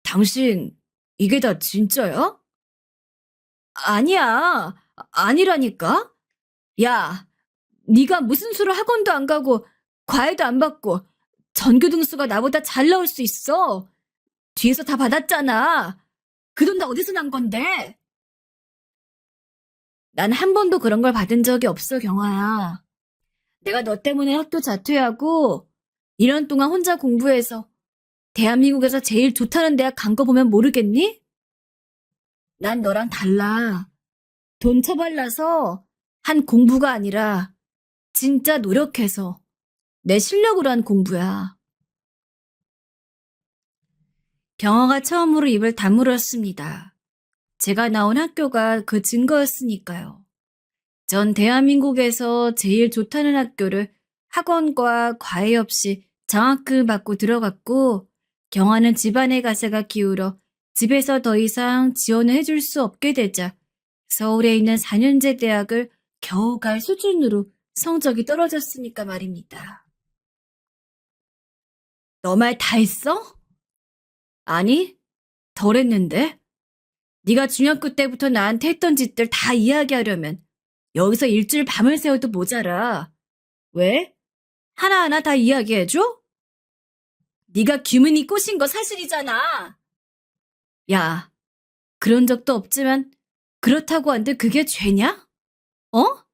당신 이게 다 진짜야? 아니야. 아니라니까? 야, 네가 무슨 수로 학원도 안 가고 과외도 안 받고 전교 등수가 나보다 잘 나올 수 있어. 뒤에서 다 받았잖아. 그 돈 다 어디서 난 건데? 난 한 번도 그런 걸 받은 적이 없어, 경아야. 내가 너 때문에 학교 자퇴하고 1년 동안 혼자 공부해서 대한민국에서 제일 좋다는 대학 간 거 보면 모르겠니? 난 너랑 달라. 돈 처발라서 한 공부가 아니라 진짜 노력해서 내 실력으로 한 공부야. 경아가 처음으로 입을 다물었습니다. 제가 나온 학교가 그 증거였으니까요. 전 대한민국에서 제일 좋다는 학교를 학원과 과외 없이 장학금을 받고 들어갔고 경아는 집안의 가세가 기울어 집에서 더 이상 지원을 해줄 수 없게 되자 서울에 있는 4년제 대학을 겨우 갈 수준으로 성적이 떨어졌으니까 말입니다. 너 말 다 했어? 아니, 덜 했는데? 네가 중학교 때부터 나한테 했던 짓들 다 이야기하려면 여기서 일주일 밤을 새워도 모자라. 왜? 하나하나 다 이야기해줘? 네가 규민이 꼬신 거 사실이잖아. 야, 그런 적도 없지만 그렇다고 한들 그게 죄냐? 어?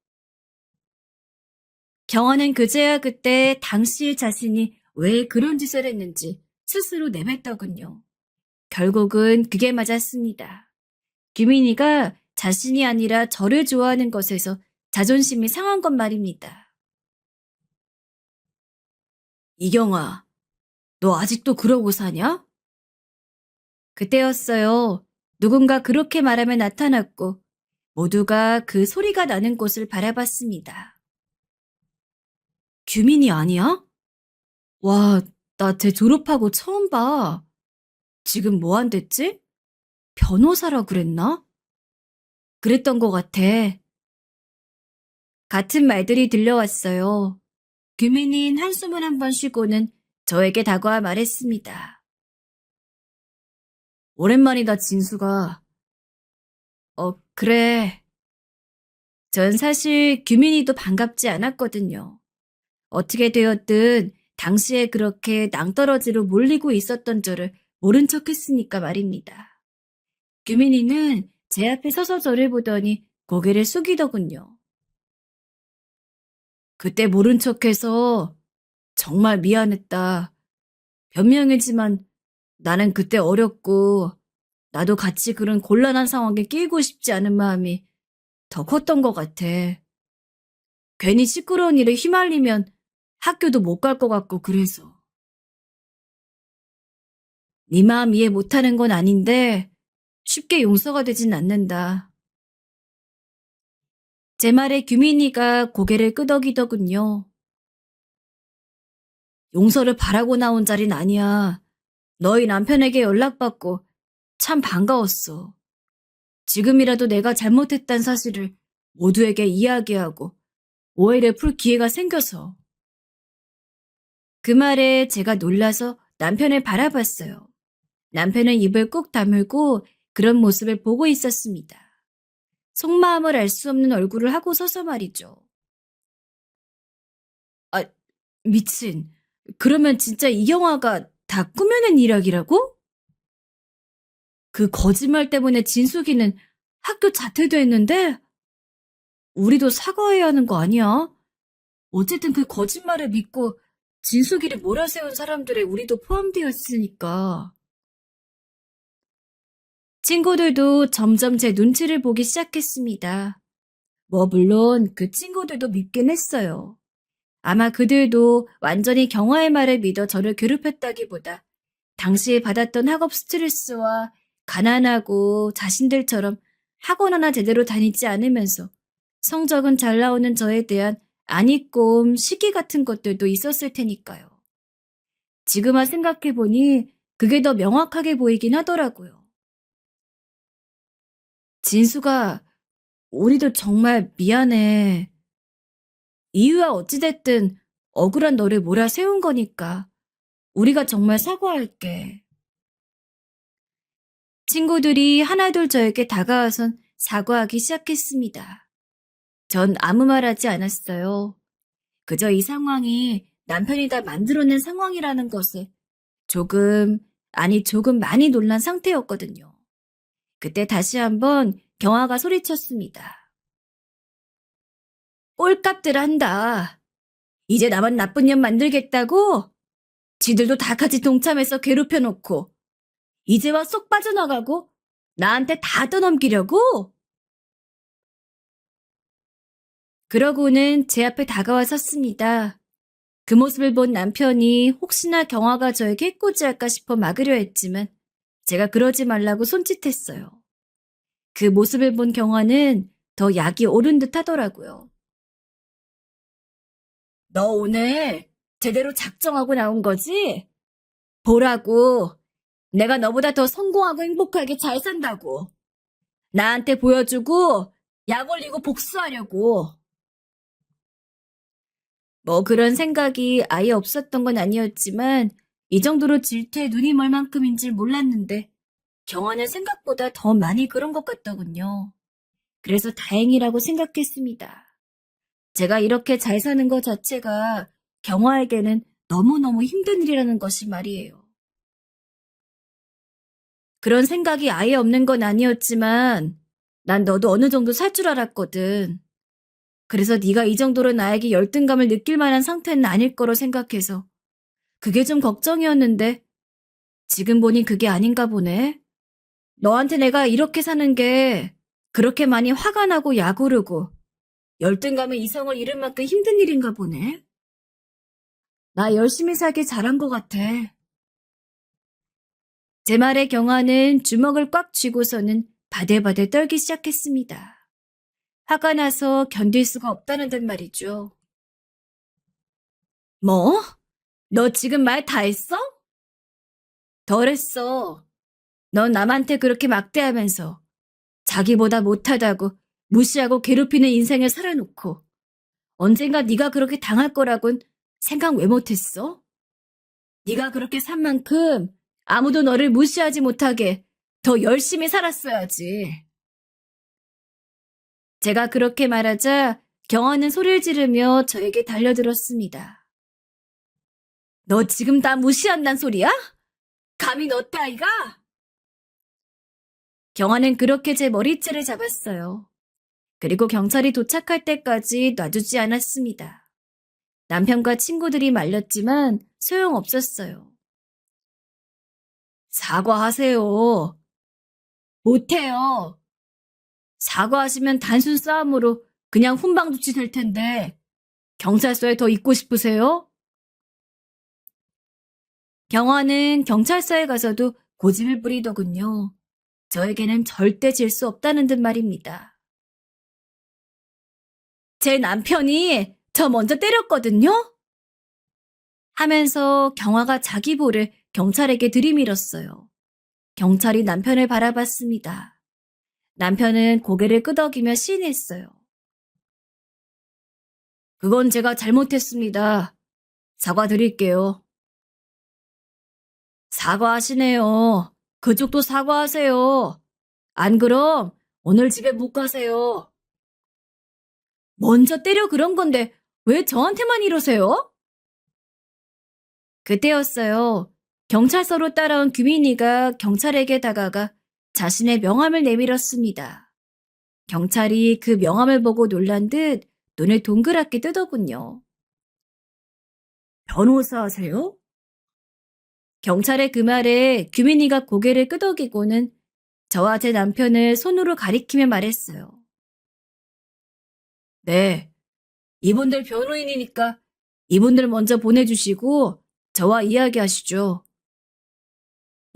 경화는 그제야 그때 당시의 자신이 왜 그런 짓을 했는지 스스로 내뱉더군요. 결국은 그게 맞았습니다. 규민이가 자신이 아니라 저를 좋아하는 것에서 자존심이 상한 것 말입니다. 이경아, 너 아직도 그러고 사냐? 그때였어요. 누군가 그렇게 말하며 나타났고 모두가 그 소리가 나는 곳을 바라봤습니다. 규민이 아니야? 와, 나 쟤 졸업하고 처음 봐. 지금 뭐 한댔지? 변호사라 그랬나? 그랬던 것 같아. 같은 말들이 들려왔어요. 규민이는 한숨을 한번 쉬고는 저에게 다가와 말했습니다. 오랜만이다, 진수가. 그래. 전 사실 규민이도 반갑지 않았거든요. 어떻게 되었든 당시에 그렇게 낭떠러지로 몰리고 있었던 저를 모른 척 했으니까 말입니다. 규민이는 제 앞에 서서 저를 보더니 고개를 숙이더군요. 그때 모른 척해서 정말 미안했다. 변명이지만 나는 그때 어렸고 나도 같이 그런 곤란한 상황에 끼고 싶지 않은 마음이 더 컸던 것 같아. 괜히 시끄러운 일에 휘말리면 학교도 못 갈 것 같고 그래서. 네 마음 이해 못하는 건 아닌데 쉽게 용서가 되진 않는다. 제 말에 규민이가 고개를 끄덕이더군요. 용서를 바라고 나온 자리는 아니야. 너희 남편에게 연락받고 참 반가웠어. 지금이라도 내가 잘못했단 사실을 모두에게 이야기하고 오해를 풀 기회가 생겨서. 그 말에 제가 놀라서 남편을 바라봤어요. 남편은 입을 꾹 다물고 그런 모습을 보고 있었습니다. 속마음을 알 수 없는 얼굴을 하고 서서 말이죠. 아, 미친. 그러면 진짜 이경화가 다 꾸며낸 이야기라고? 그 거짓말 때문에 진숙이는 학교 자퇴도 했는데 우리도 사과해야 하는 거 아니야? 어쨌든 그 거짓말을 믿고 진숙이를 몰아세운 사람들에 우리도 포함되어 있으니까. 친구들도 점점 제 눈치를 보기 시작했습니다. 뭐 물론 그 친구들도 믿긴 했어요. 아마 그들도 완전히 경화의 말을 믿어 저를 괴롭혔다기보다 당시에 받았던 학업 스트레스와 가난하고 자신들처럼 학원 하나 제대로 다니지 않으면서 성적은 잘 나오는 저에 대한 안입고음, 시기 같은 것들도 있었을 테니까요. 지금 생각해보니 그게 더 명확하게 보이긴 하더라고요. 진수가 우리도 정말 미안해. 이유야 어찌됐든 억울한 너를 몰아세운 거니까 우리가 정말 사과할게. 친구들이 하나둘 저에게 다가와선 사과하기 시작했습니다. 전 아무 말 하지 않았어요. 그저 이 상황이 남편이 다 만들어낸 상황이라는 것에 조금 많이 놀란 상태였거든요. 그때 다시 한번 경아가 소리쳤습니다. 꼴값들 한다. 이제 나만 나쁜 년 만들겠다고? 지들도 다 같이 동참해서 괴롭혀놓고 이제와 쏙 빠져나가고 나한테 다 떠넘기려고? 그러고는 제 앞에 다가와 섰습니다. 그 모습을 본 남편이 혹시나 경화가 저에게 해코지할까 싶어 막으려 했지만 제가 그러지 말라고 손짓했어요. 그 모습을 본 경화는 더 약이 오른 듯 하더라고요. 너 오늘 제대로 작정하고 나온 거지? 보라고. 내가 너보다 더 성공하고 행복하게 잘 산다고. 나한테 보여주고 약 올리고 복수하려고. 뭐 그런 생각이 아예 없었던 건 아니었지만 이 정도로 질투에 눈이 멀 만큼인 줄 몰랐는데 경화는 생각보다 더 많이 그런 것 같더군요. 그래서 다행이라고 생각했습니다. 제가 이렇게 잘 사는 것 자체가 경화에게는 너무너무 힘든 일이라는 것이 말이에요. 그런 생각이 아예 없는 건 아니었지만 난 너도 어느 정도 살 줄 알았거든. 그래서 네가 이 정도로 나에게 열등감을 느낄 만한 상태는 아닐 거로 생각해서 그게 좀 걱정이었는데 지금 보니 그게 아닌가 보네. 너한테 내가 이렇게 사는 게 그렇게 많이 화가 나고 약오르고 열등감에 이성을 잃을 만큼 힘든 일인가 보네. 나 열심히 살길 잘한 것 같아. 제 말에 경화는 주먹을 꽉 쥐고서는 바들바들 떨기 시작했습니다. 화가 나서 견딜 수가 없다는 듯 말이죠. 뭐? 너 지금 말 다 했어? 덜했어. 넌 남한테 그렇게 막대하면서 자기보다 못하다고 무시하고 괴롭히는 인생을 살아놓고 언젠가 네가 그렇게 당할 거라곤 생각 왜 못했어? 네가 그렇게 산 만큼 아무도 너를 무시하지 못하게 더 열심히 살았어야지. 제가 그렇게 말하자 경화는 소리를 지르며 저에게 달려들었습니다. 너 지금 나 무시한단 소리야? 감히 너 따위가? 경화는 그렇게 제 머리채를 잡았어요. 그리고 경찰이 도착할 때까지 놔주지 않았습니다. 남편과 친구들이 말렸지만 소용없었어요. 사과하세요. 못해요. 사과하시면 단순 싸움으로 그냥 훈방조치 될 텐데 경찰서에 더 있고 싶으세요? 경화는 경찰서에 가서도 고집을 부리더군요. 저에게는 절대 질 수 없다는 듯 말입니다. 제 남편이 저 먼저 때렸거든요? 하면서 경화가 자기 볼을 경찰에게 들이밀었어요. 경찰이 남편을 바라봤습니다. 남편은 고개를 끄덕이며 시인했어요. 그건 제가 잘못했습니다. 사과드릴게요. 사과하시네요. 그쪽도 사과하세요. 안 그럼 오늘 집에 못 가세요. 먼저 때려 그런 건데 왜 저한테만 이러세요? 그때였어요. 경찰서로 따라온 규민이가 경찰에게 다가가 자신의 명함을 내밀었습니다. 경찰이 그 명함을 보고 놀란 듯 눈을 동그랗게 뜨더군요. 변호사세요? 경찰의 그 말에 규민이가 고개를 끄덕이고는 저와 제 남편을 손으로 가리키며 말했어요. 네, 이분들 변호인이니까 이분들 먼저 보내주시고 저와 이야기하시죠.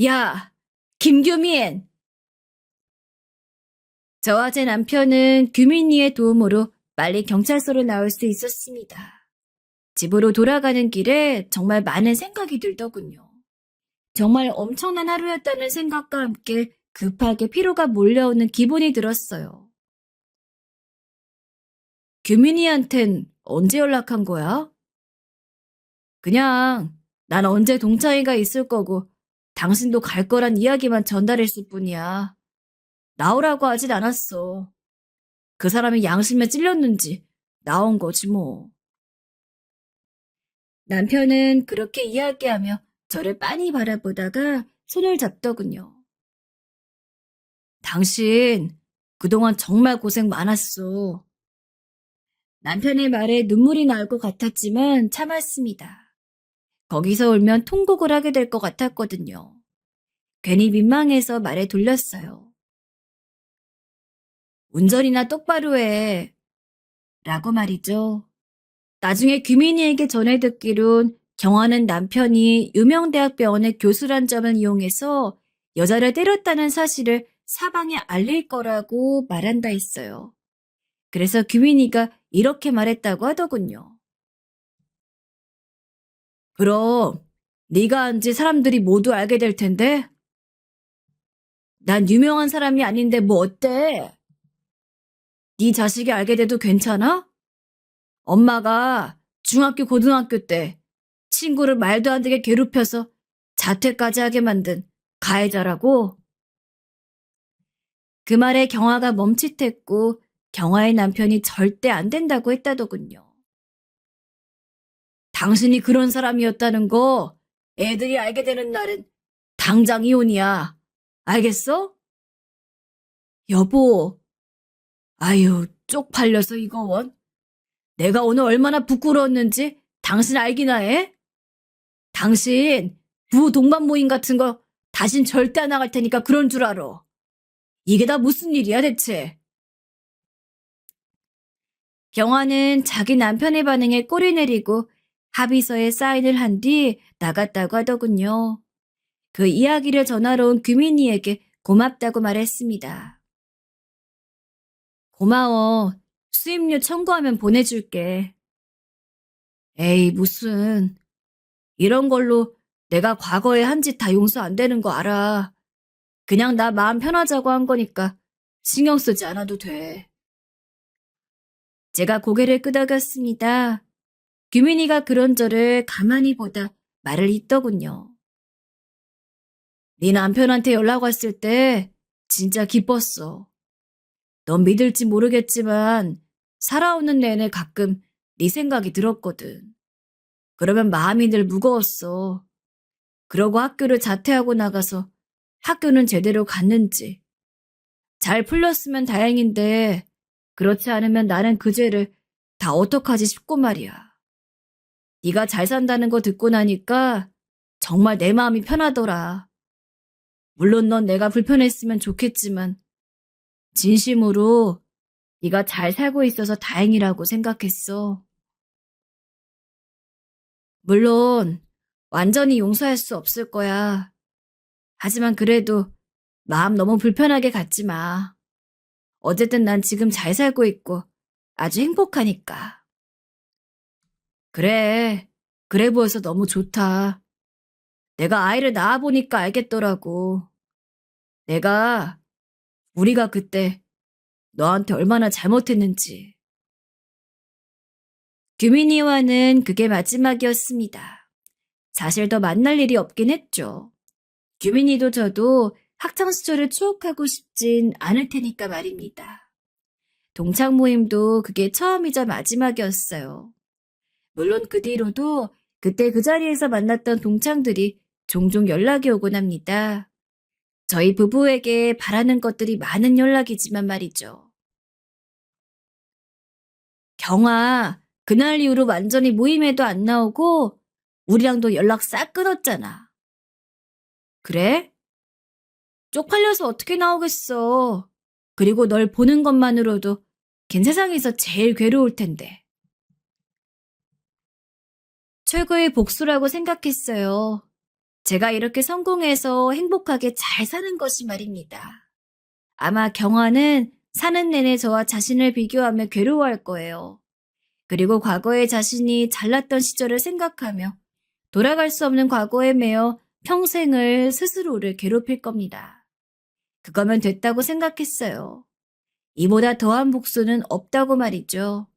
야, 김규민! 저와 제 남편은 규민이의 도움으로 빨리 경찰서로 나올 수 있었습니다. 집으로 돌아가는 길에 정말 많은 생각이 들더군요. 정말 엄청난 하루였다는 생각과 함께 급하게 피로가 몰려오는 기분이 들었어요. 규민이한텐 언제 연락한 거야? 그냥 난 언제 동창회가 있을 거고 당신도 갈 거란 이야기만 전달했을 뿐이야. 나오라고 하진 않았어. 그 사람이 양심에 찔렸는지 나온 거지 뭐. 남편은 그렇게 이야기하며 저를 빤히 바라보다가 손을 잡더군요. 당신 그동안 정말 고생 많았어. 남편의 말에 눈물이 나올 것 같았지만 참았습니다. 거기서 울면 통곡을 하게 될 것 같았거든요. 괜히 민망해서 말에 돌렸어요. 운전이나 똑바로 해. 라고 말이죠. 나중에 규민이에게 전해 듣기론 경화는 남편이 유명대학병원의 교수란 점을 이용해서 여자를 때렸다는 사실을 사방에 알릴 거라고 말한다 했어요. 그래서 규민이가 이렇게 말했다고 하더군요. 그럼 네가 한지 사람들이 모두 알게 될 텐데? 난 유명한 사람이 아닌데 뭐 어때? 네 자식이 알게 돼도 괜찮아? 엄마가 중학교, 고등학교 때 친구를 말도 안 되게 괴롭혀서 자퇴까지 하게 만든 가해자라고? 그 말에 경아가 멈칫했고 경아의 남편이 절대 안 된다고 했다더군요. 당신이 그런 사람이었다는 거 애들이 알게 되는 날은 당장 이혼이야. 알겠어? 여보, 아유, 쪽팔려서 이거 원. 내가 오늘 얼마나 부끄러웠는지 당신 알기나 해? 당신 부부 동반 모임 같은 거 다신 절대 안 나갈 테니까 그런 줄 알아. 이게 다 무슨 일이야 대체? 경화는 자기 남편의 반응에 꼬리 내리고 합의서에 사인을 한 뒤 나갔다고 하더군요. 그 이야기를 전하러 온 규민이에게 고맙다고 말했습니다. 고마워. 수임료 청구하면 보내줄게. 에이, 무슨. 이런 걸로 내가 과거에 한 짓 다 용서 안 되는 거 알아. 그냥 나 마음 편하자고 한 거니까 신경 쓰지 않아도 돼. 제가 고개를 끄덕였습니다. 규민이가 그런 저를 가만히 보다 말을 잇더군요. 네 남편한테 연락 왔을 때 진짜 기뻤어. 넌 믿을지 모르겠지만 살아오는 내내 가끔 네 생각이 들었거든. 그러면 마음이 늘 무거웠어. 그러고 학교를 자퇴하고 나가서 학교는 제대로 갔는지. 잘 풀렸으면 다행인데 그렇지 않으면 나는 그 죄를 다 어떡하지 싶고 말이야. 네가 잘 산다는 거 듣고 나니까 정말 내 마음이 편하더라. 물론 넌 내가 불편했으면 좋겠지만 진심으로 네가 잘 살고 있어서 다행이라고 생각했어. 물론 완전히 용서할 수 없을 거야. 하지만 그래도 마음 너무 불편하게 갖지 마. 어쨌든 난 지금 잘 살고 있고 아주 행복하니까. 그래, 그래 보여서 너무 좋다. 내가 아이를 낳아보니까 알겠더라고. 우리가 그때 너한테 얼마나 잘못했는지. 규민이와는 그게 마지막이었습니다. 사실 더 만날 일이 없긴 했죠. 규민이도 저도 학창시절을 추억하고 싶진 않을 테니까 말입니다. 동창 모임도 그게 처음이자 마지막이었어요. 물론 그 뒤로도 그때 그 자리에서 만났던 동창들이 종종 연락이 오곤 합니다. 저희 부부에게 바라는 것들이 많은 연락이지만 말이죠. 경아, 그날 이후로 완전히 모임에도 안 나오고 우리랑도 연락 싹 끊었잖아. 그래? 쪽팔려서 어떻게 나오겠어. 그리고 널 보는 것만으로도 걘 세상에서 제일 괴로울 텐데. 최고의 복수라고 생각했어요. 제가 이렇게 성공해서 행복하게 잘 사는 것이 말입니다. 아마 경화는 사는 내내 저와 자신을 비교하며 괴로워할 거예요. 그리고 과거의 자신이 잘났던 시절을 생각하며 돌아갈 수 없는 과거에 매여 평생을 스스로를 괴롭힐 겁니다. 그거면 됐다고 생각했어요. 이보다 더한 복수는 없다고 말이죠.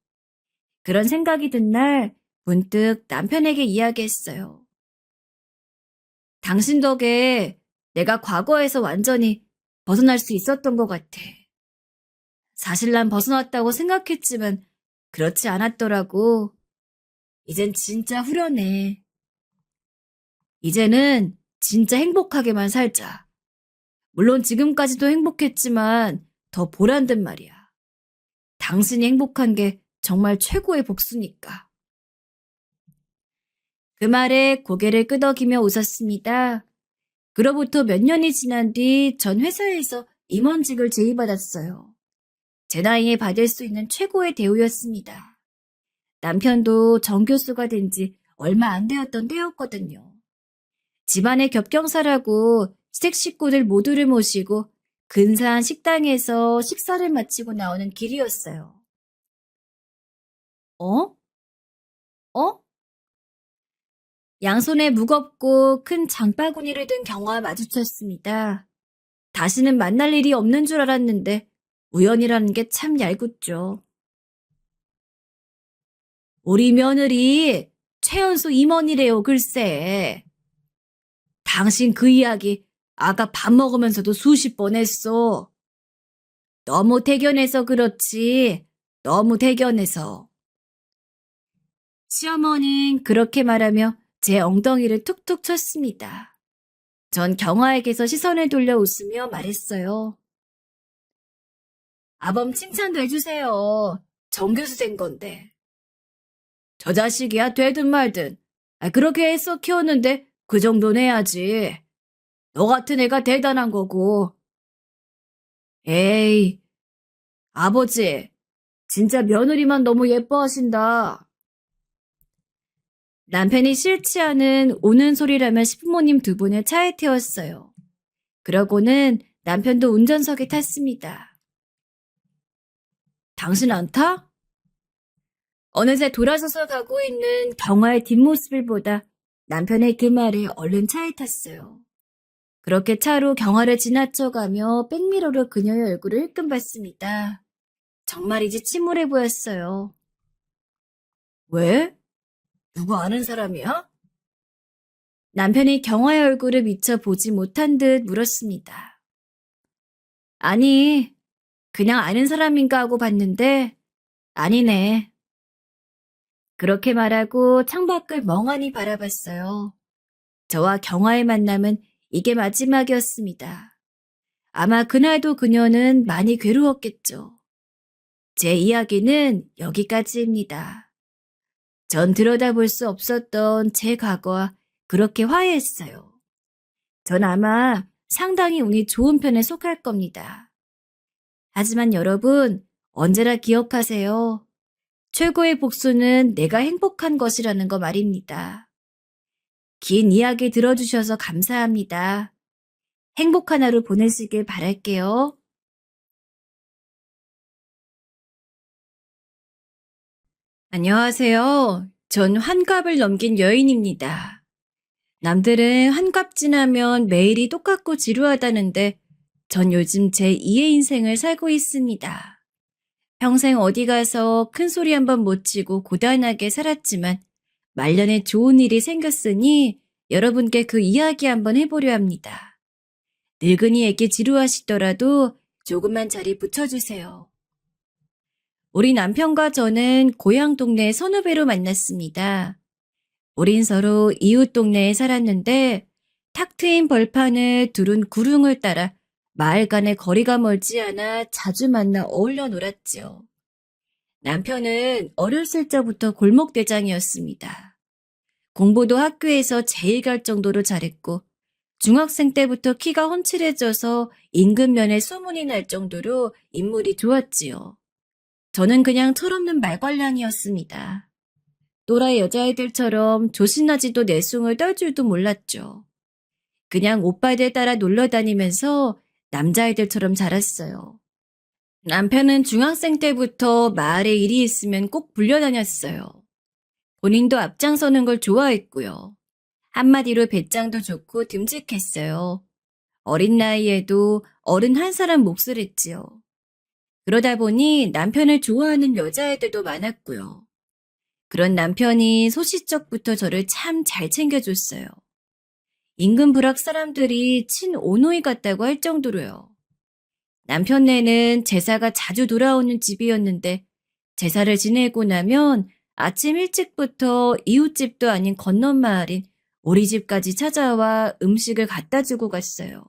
그런 생각이 든 날 문득 남편에게 이야기했어요. 당신 덕에 내가 과거에서 완전히 벗어날 수 있었던 것 같아. 사실 난 벗어났다고 생각했지만 그렇지 않았더라고. 이젠 진짜 후련해. 이제는 진짜 행복하게만 살자. 물론 지금까지도 행복했지만 더 보란듯 말이야. 당신이 행복한 게 정말 최고의 복수니까. 그 말에 고개를 끄덕이며 웃었습니다. 그로부터 몇 년이 지난 뒤 전 회사에서 임원직을 제의받았어요. 제 나이에 받을 수 있는 최고의 대우였습니다. 남편도 정교수가 된 지 얼마 안 되었던 때였거든요. 집안의 겹경사라고 시댁 식구들 모두를 모시고 근사한 식당에서 식사를 마치고 나오는 길이었어요. 어? 어? 양손에 무겁고 큰 장바구니를 든 경화와 마주쳤습니다. 다시는 만날 일이 없는 줄 알았는데 우연이라는 게 참 얄궂죠. 우리 며느리 최연소 임원이래요, 글쎄. 당신 그 이야기 아까 밥 먹으면서도 수십 번 했어. 너무 대견해서 그렇지. 너무 대견해서. 시어머니는 그렇게 말하며 제 엉덩이를 툭툭 쳤습니다. 전 경화에게서 시선을 돌려 웃으며 말했어요. 아범 칭찬도 해주세요. 정교수 된 건데. 저 자식이야 되든 말든. 그렇게 애써 키웠는데 그 정도는 해야지. 너 같은 애가 대단한 거고. 에이, 아버지, 진짜 며느리만 너무 예뻐하신다. 남편이 싫지 않은 우는 소리라며 시부모님 두 분을 차에 태웠어요. 그러고는 남편도 운전석에 탔습니다. 당신 안 타? 어느새 돌아서서 가고 있는 경화의 뒷모습을 보다 남편의 그 말에 얼른 차에 탔어요. 그렇게 차로 경화를 지나쳐가며 백미러로 그녀의 얼굴을 힐끔 봤습니다. 정말이지 침울해 보였어요. 왜? 누구 아는 사람이야? 남편이 경화의 얼굴을 미처 보지 못한 듯 물었습니다. 아니, 그냥 아는 사람인가 하고 봤는데 아니네. 그렇게 말하고 창밖을 멍하니 바라봤어요. 저와 경화의 만남은 이게 마지막이었습니다. 아마 그날도 그녀는 많이 괴로웠겠죠. 제 이야기는 여기까지입니다. 전 들여다볼 수 없었던 제 과거와 그렇게 화해했어요. 전 아마 상당히 운이 좋은 편에 속할 겁니다. 하지만 여러분, 언제나 기억하세요. 최고의 복수는 내가 행복한 것이라는 거 말입니다. 긴 이야기 들어주셔서 감사합니다. 행복한 하루 보내시길 바랄게요. 안녕하세요. 전 환갑을 넘긴 여인입니다. 남들은 환갑 지나면 매일이 똑같고 지루하다는데 전 요즘 제 2의 인생을 살고 있습니다. 평생 어디 가서 큰 소리 한번 못 치고 고단하게 살았지만 말년에 좋은 일이 생겼으니 여러분께 그 이야기 한번 해보려 합니다. 늙은이에게 지루하시더라도 조금만 자리 붙여주세요. 우리 남편과 저는 고향 동네 선후배로 만났습니다. 우린 서로 이웃 동네에 살았는데 탁 트인 벌판을 두른 구릉을 따라 마을 간의 거리가 멀지 않아 자주 만나 어울려 놀았지요. 남편은 어렸을 적부터 골목대장이었습니다. 공부도 학교에서 제일 갈 정도로 잘했고 중학생 때부터 키가 훤칠해져서 임금면에 소문이 날 정도로 인물이 좋았지요. 저는 그냥 철없는 말괄량이었습니다. 또라이 여자애들처럼 조신하지도 내숭을 떨 줄도 몰랐죠. 그냥 오빠들 따라 놀러 다니면서 남자애들처럼 자랐어요. 남편은 중학생 때부터 마을에 일이 있으면 꼭 불려다녔어요. 본인도 앞장서는 걸 좋아했고요. 한마디로 배짱도 좋고 듬직했어요. 어린 나이에도 어른 한 사람 몫을 했지요. 그러다 보니 남편을 좋아하는 여자애들도 많았고요. 그런 남편이 소시적부터 저를 참 잘 챙겨줬어요. 인근 부락 사람들이 친오노이 같다고 할 정도로요. 남편네는 제사가 자주 돌아오는 집이었는데 제사를 지내고 나면 아침 일찍부터 이웃집도 아닌 건넌 마을인 우리 집까지 찾아와 음식을 갖다 주고 갔어요.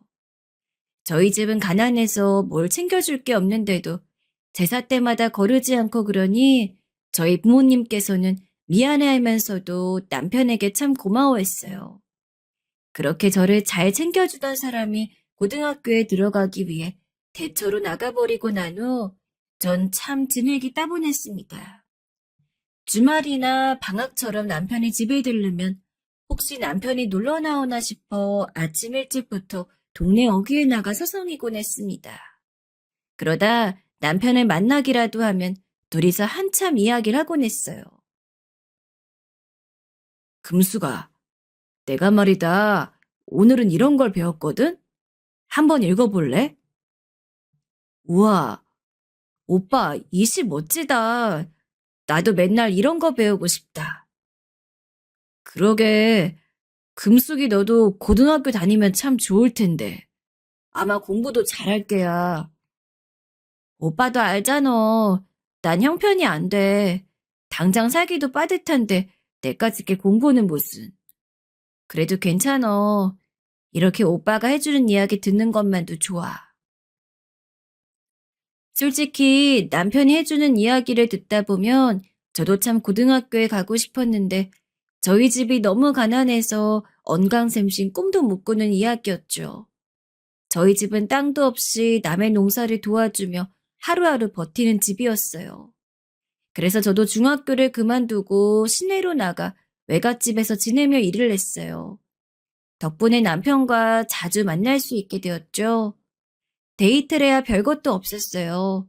저희 집은 가난해서 뭘 챙겨줄 게 없는데도 제사 때마다 거르지 않고 그러니 저희 부모님께서는 미안해하면서도 남편에게 참 고마워했어요. 그렇게 저를 잘 챙겨주던 사람이 고등학교에 들어가기 위해 대처로 나가버리고 난 후 전 참 지내기 따분했습니다. 주말이나 방학처럼 남편이 집에 들르면 혹시 남편이 놀러 나오나 싶어 아침 일찍부터 동네 어귀에 나가 서성이곤 했습니다. 그러다 남편을 만나기라도 하면 둘이서 한참 이야기를 하곤 했어요. 금수가, 내가 말이다. 오늘은 이런 걸 배웠거든? 한번 읽어볼래? 우와, 오빠 이 시 멋지다. 나도 맨날 이런 거 배우고 싶다. 그러게, 금숙이 너도 고등학교 다니면 참 좋을 텐데. 아마 공부도 잘할 게야. 오빠도 알잖아. 난 형편이 안 돼. 당장 살기도 빠듯한데 내까짓 게 공부는 무슨. 그래도 괜찮아. 이렇게 오빠가 해주는 이야기 듣는 것만도 좋아. 솔직히 남편이 해주는 이야기를 듣다 보면 저도 참 고등학교에 가고 싶었는데 저희 집이 너무 가난해서 언강샘신 꿈도 못 꾸는 이야기였죠. 저희 집은 땅도 없이 남의 농사를 도와주며 하루하루 버티는 집이었어요. 그래서 저도 중학교를 그만두고 시내로 나가 외갓집에서 지내며 일을 했어요. 덕분에 남편과 자주 만날 수 있게 되었죠. 데이트를 해야 별것도 없었어요.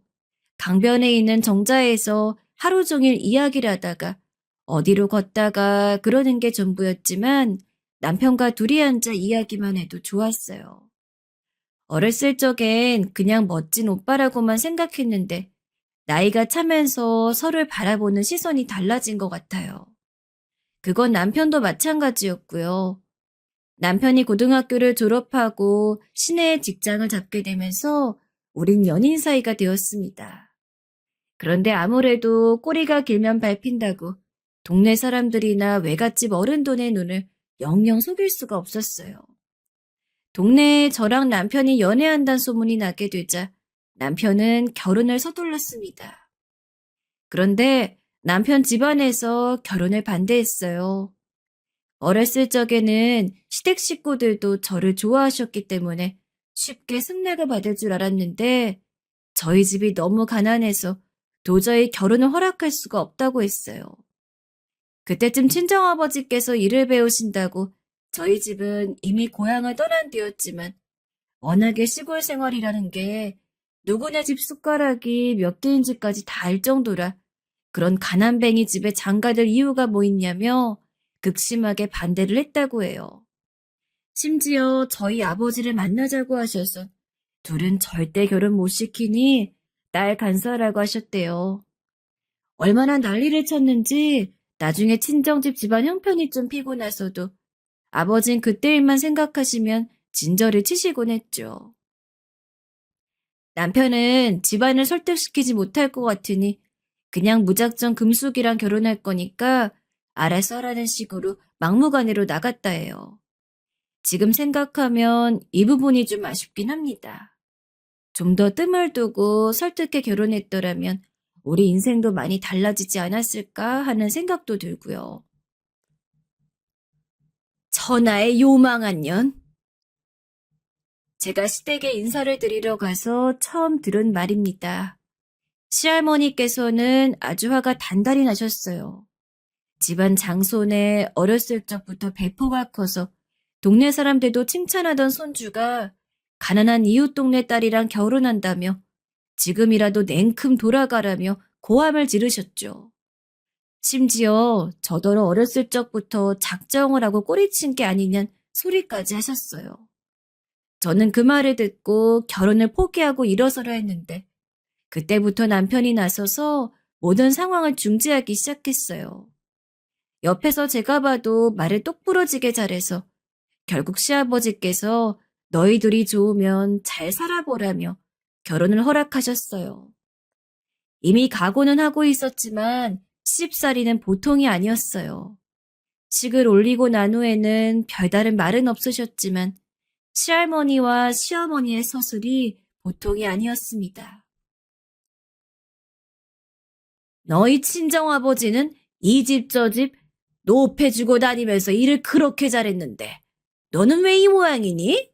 강변에 있는 정자에서 하루 종일 이야기를 하다가 어디로 걷다가 그러는 게 전부였지만 남편과 둘이 앉아 이야기만 해도 좋았어요. 어렸을 적엔 그냥 멋진 오빠라고만 생각했는데 나이가 차면서 서로를 바라보는 시선이 달라진 것 같아요. 그건 남편도 마찬가지였고요. 남편이 고등학교를 졸업하고 시내에 직장을 잡게 되면서 우린 연인 사이가 되었습니다. 그런데 아무래도 꼬리가 길면 밟힌다고 동네 사람들이나 외갓집 어른들의 눈을 영영 속일 수가 없었어요. 동네에 저랑 남편이 연애한다는 소문이 나게 되자 남편은 결혼을 서둘렀습니다. 그런데 남편 집안에서 결혼을 반대했어요. 어렸을 적에는 시댁 식구들도 저를 좋아하셨기 때문에 쉽게 승낙을 받을 줄 알았는데 저희 집이 너무 가난해서 도저히 결혼을 허락할 수가 없다고 했어요. 그때쯤 친정아버지께서 일을 배우신다고 저희 집은 이미 고향을 떠난 뒤였지만 워낙에 시골 생활이라는 게 누구네 집 숟가락이 몇 개인지까지 다 알 정도라 그런 가난뱅이 집에 장가들 이유가 뭐 있냐며 극심하게 반대를 했다고 해요. 심지어 저희 아버지를 만나자고 하셔서 둘은 절대 결혼 못 시키니 딸 간사라고 하셨대요. 얼마나 난리를 쳤는지 나중에 친정집 집안 형편이 좀 피고 나서도 아버진 그때 일만 생각하시면 진저를 치시곤 했죠. 남편은 집안을 설득시키지 못할 것 같으니 그냥 무작정 금숙이랑 결혼할 거니까 알아서 하라는 식으로 막무가내로 나갔다 해요. 지금 생각하면 이 부분이 좀 아쉽긴 합니다. 좀 더 뜸을 두고 설득해 결혼했더라면 우리 인생도 많이 달라지지 않았을까 하는 생각도 들고요. 천하의 요망한 년. 제가 시댁에 인사를 드리러 가서 처음 들은 말입니다. 시할머니께서는 아주 화가 단단히 나셨어요. 집안 장손에 어렸을 적부터 배포가 커서 동네 사람들도 칭찬하던 손주가 가난한 이웃 동네 딸이랑 결혼한다며 지금이라도 냉큼 돌아가라며 고함을 지르셨죠. 심지어 저더러 어렸을 적부터 작정을 하고 꼬리친 게 아니냐는 소리까지 하셨어요. 저는 그 말을 듣고 결혼을 포기하고 일어서려 했는데 그때부터 남편이 나서서 모든 상황을 중지하기 시작했어요. 옆에서 제가 봐도 말을 똑부러지게 잘해서 결국 시아버지께서 너희들이 좋으면 잘 살아보라며 결혼을 허락하셨어요. 이미 각오는 하고 있었지만 시집살이는 보통이 아니었어요. 식을 올리고 난 후에는 별다른 말은 없으셨지만 시할머니와 시어머니의 서술이 보통이 아니었습니다. 너희 친정아버지는 이 집 저 집 노업해주고 다니면서 일을 그렇게 잘했는데 너는 왜 이 모양이니?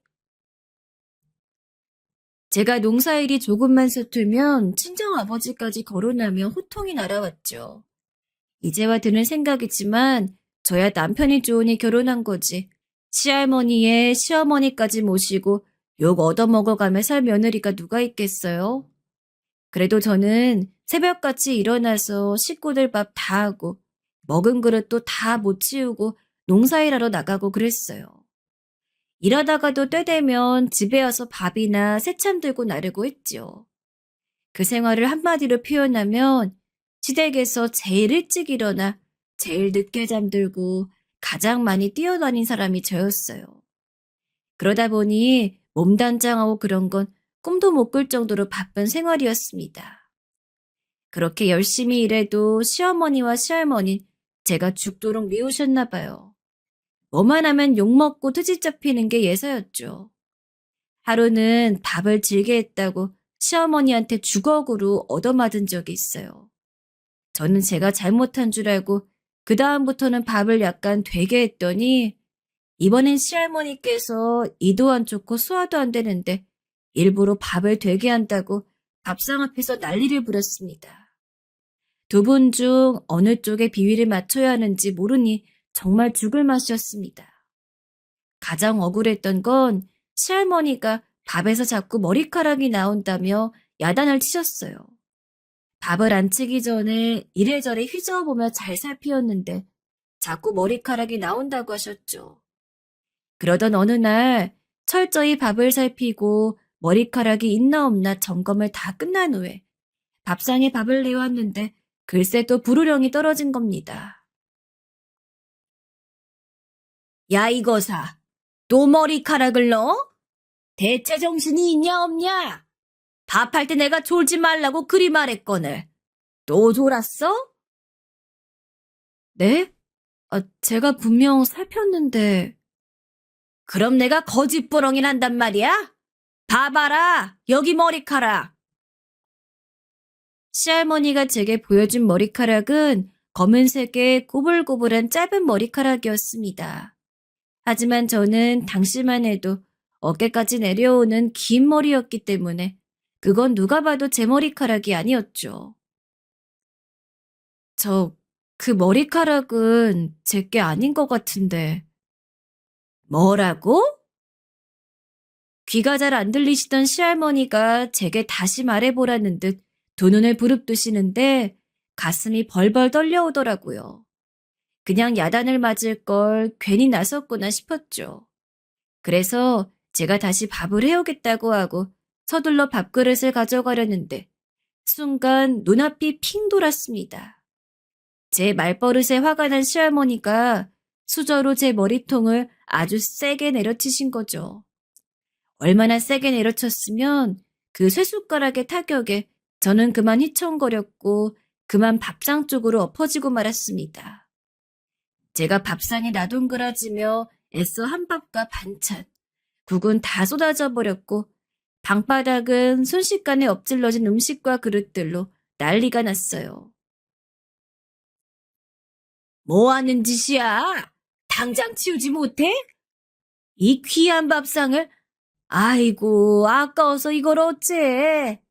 제가 농사일이 조금만 서툴면 친정아버지까지 거론하며 호통이 날아왔죠. 이제와 드는 생각이지만 저야 남편이 좋으니 결혼한 거지. 시할머니에 시어머니까지 모시고 욕 얻어먹어가며 살 며느리가 누가 있겠어요? 그래도 저는 새벽같이 일어나서 식구들 밥 다 하고 먹은 그릇도 다 못 치우고 농사일하러 나가고 그랬어요. 일하다가도 때 되면 집에 와서 밥이나 새참 들고 나르고 했지요. 그 생활을 한마디로 표현하면 시댁에서 제일 일찍 일어나 제일 늦게 잠들고 가장 많이 뛰어다닌 사람이 저였어요. 그러다 보니 몸단장하고 그런 건 꿈도 못 꿀 정도로 바쁜 생활이었습니다. 그렇게 열심히 일해도 시어머니와 시할머니 제가 죽도록 미우셨나 봐요. 뭐만 하면 욕먹고 트집 잡히는 게 예사였죠. 하루는 밥을 질게 했다고 시어머니한테 주걱으로 얻어맞은 적이 있어요. 저는 제가 잘못한 줄 알고 그 다음부터는 밥을 약간 되게 했더니 이번엔 시할머니께서 이도 안 좋고 소화도 안 되는데 일부러 밥을 되게 한다고 밥상 앞에서 난리를 부렸습니다. 두 분 중 어느 쪽에 비위를 맞춰야 하는지 모르니 정말 죽을 맛이었습니다. 가장 억울했던 건 시할머니가 밥에서 자꾸 머리카락이 나온다며 야단을 치셨어요. 밥을 안 치기 전에 이래저래 휘저어보며 잘 살피었는데 자꾸 머리카락이 나온다고 하셨죠. 그러던 어느 날 철저히 밥을 살피고 머리카락이 있나 없나 점검을 다 끝난 후에 밥상에 밥을 내왔는데 글쎄 또 부르령이 떨어진 겁니다. 야 이거사, 또 머리카락을 넣어? 대체 정신이 있냐 없냐? 밥할 때 내가 졸지 말라고 그리 말했거늘. 또 졸았어? 네? 제가 분명 살폈는데. 그럼 내가 거짓부렁이란단 말이야? 봐봐라, 여기 머리카락. 시할머니가 제게 보여준 머리카락은 검은색의 꼬불꼬불한 짧은 머리카락이었습니다. 하지만 저는 당시만 해도 어깨까지 내려오는 긴 머리였기 때문에 그건 누가 봐도 제 머리카락이 아니었죠. 그 머리카락은 제게 아닌 것 같은데. 뭐라고? 귀가 잘 안 들리시던 시할머니가 제게 다시 말해보라는 듯 두 눈을 부릅뜨시는데 가슴이 벌벌 떨려오더라고요. 그냥 야단을 맞을 걸 괜히 나섰구나 싶었죠. 그래서 제가 다시 밥을 해오겠다고 하고 서둘러 밥그릇을 가져가려는데 순간 눈앞이 핑 돌았습니다. 제 말버릇에 화가 난 시할머니가 수저로 제 머리통을 아주 세게 내려치신 거죠. 얼마나 세게 내려쳤으면 그 쇠숟가락의 타격에 저는 그만 휘청거렸고 그만 밥상 쪽으로 엎어지고 말았습니다. 제가 밥상에 나동그라지며 애써 한 밥과 반찬, 국은 다 쏟아져 버렸고 방바닥은 순식간에 엎질러진 음식과 그릇들로 난리가 났어요. 뭐 하는 짓이야? 당장 치우지 못해? 이 귀한 밥상을 아이고 아까워서 이걸 어째.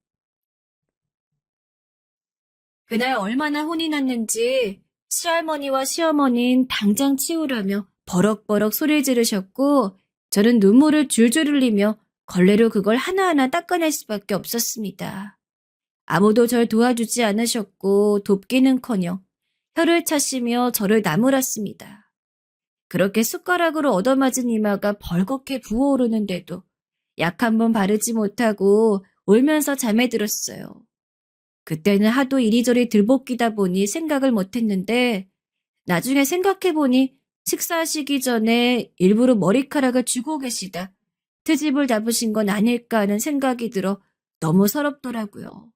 그날 얼마나 혼이 났는지 시할머니와 시어머니는 당장 치우라며 버럭버럭 소리를 지르셨고 저는 눈물을 줄줄 흘리며 걸레로 그걸 하나하나 닦아낼 수밖에 없었습니다. 아무도 절 도와주지 않으셨고 돕기는커녕 혀를 차시며 저를 나무랐습니다. 그렇게 숟가락으로 얻어맞은 이마가 벌겋게 부어오르는데도 약 한 번 바르지 못하고 울면서 잠에 들었어요. 그때는 하도 이리저리 들볶이다 보니 생각을 못했는데 나중에 생각해보니 식사하시기 전에 일부러 머리카락을 쥐고 계시다 트집을 잡으신 건 아닐까 하는 생각이 들어 너무 서럽더라고요.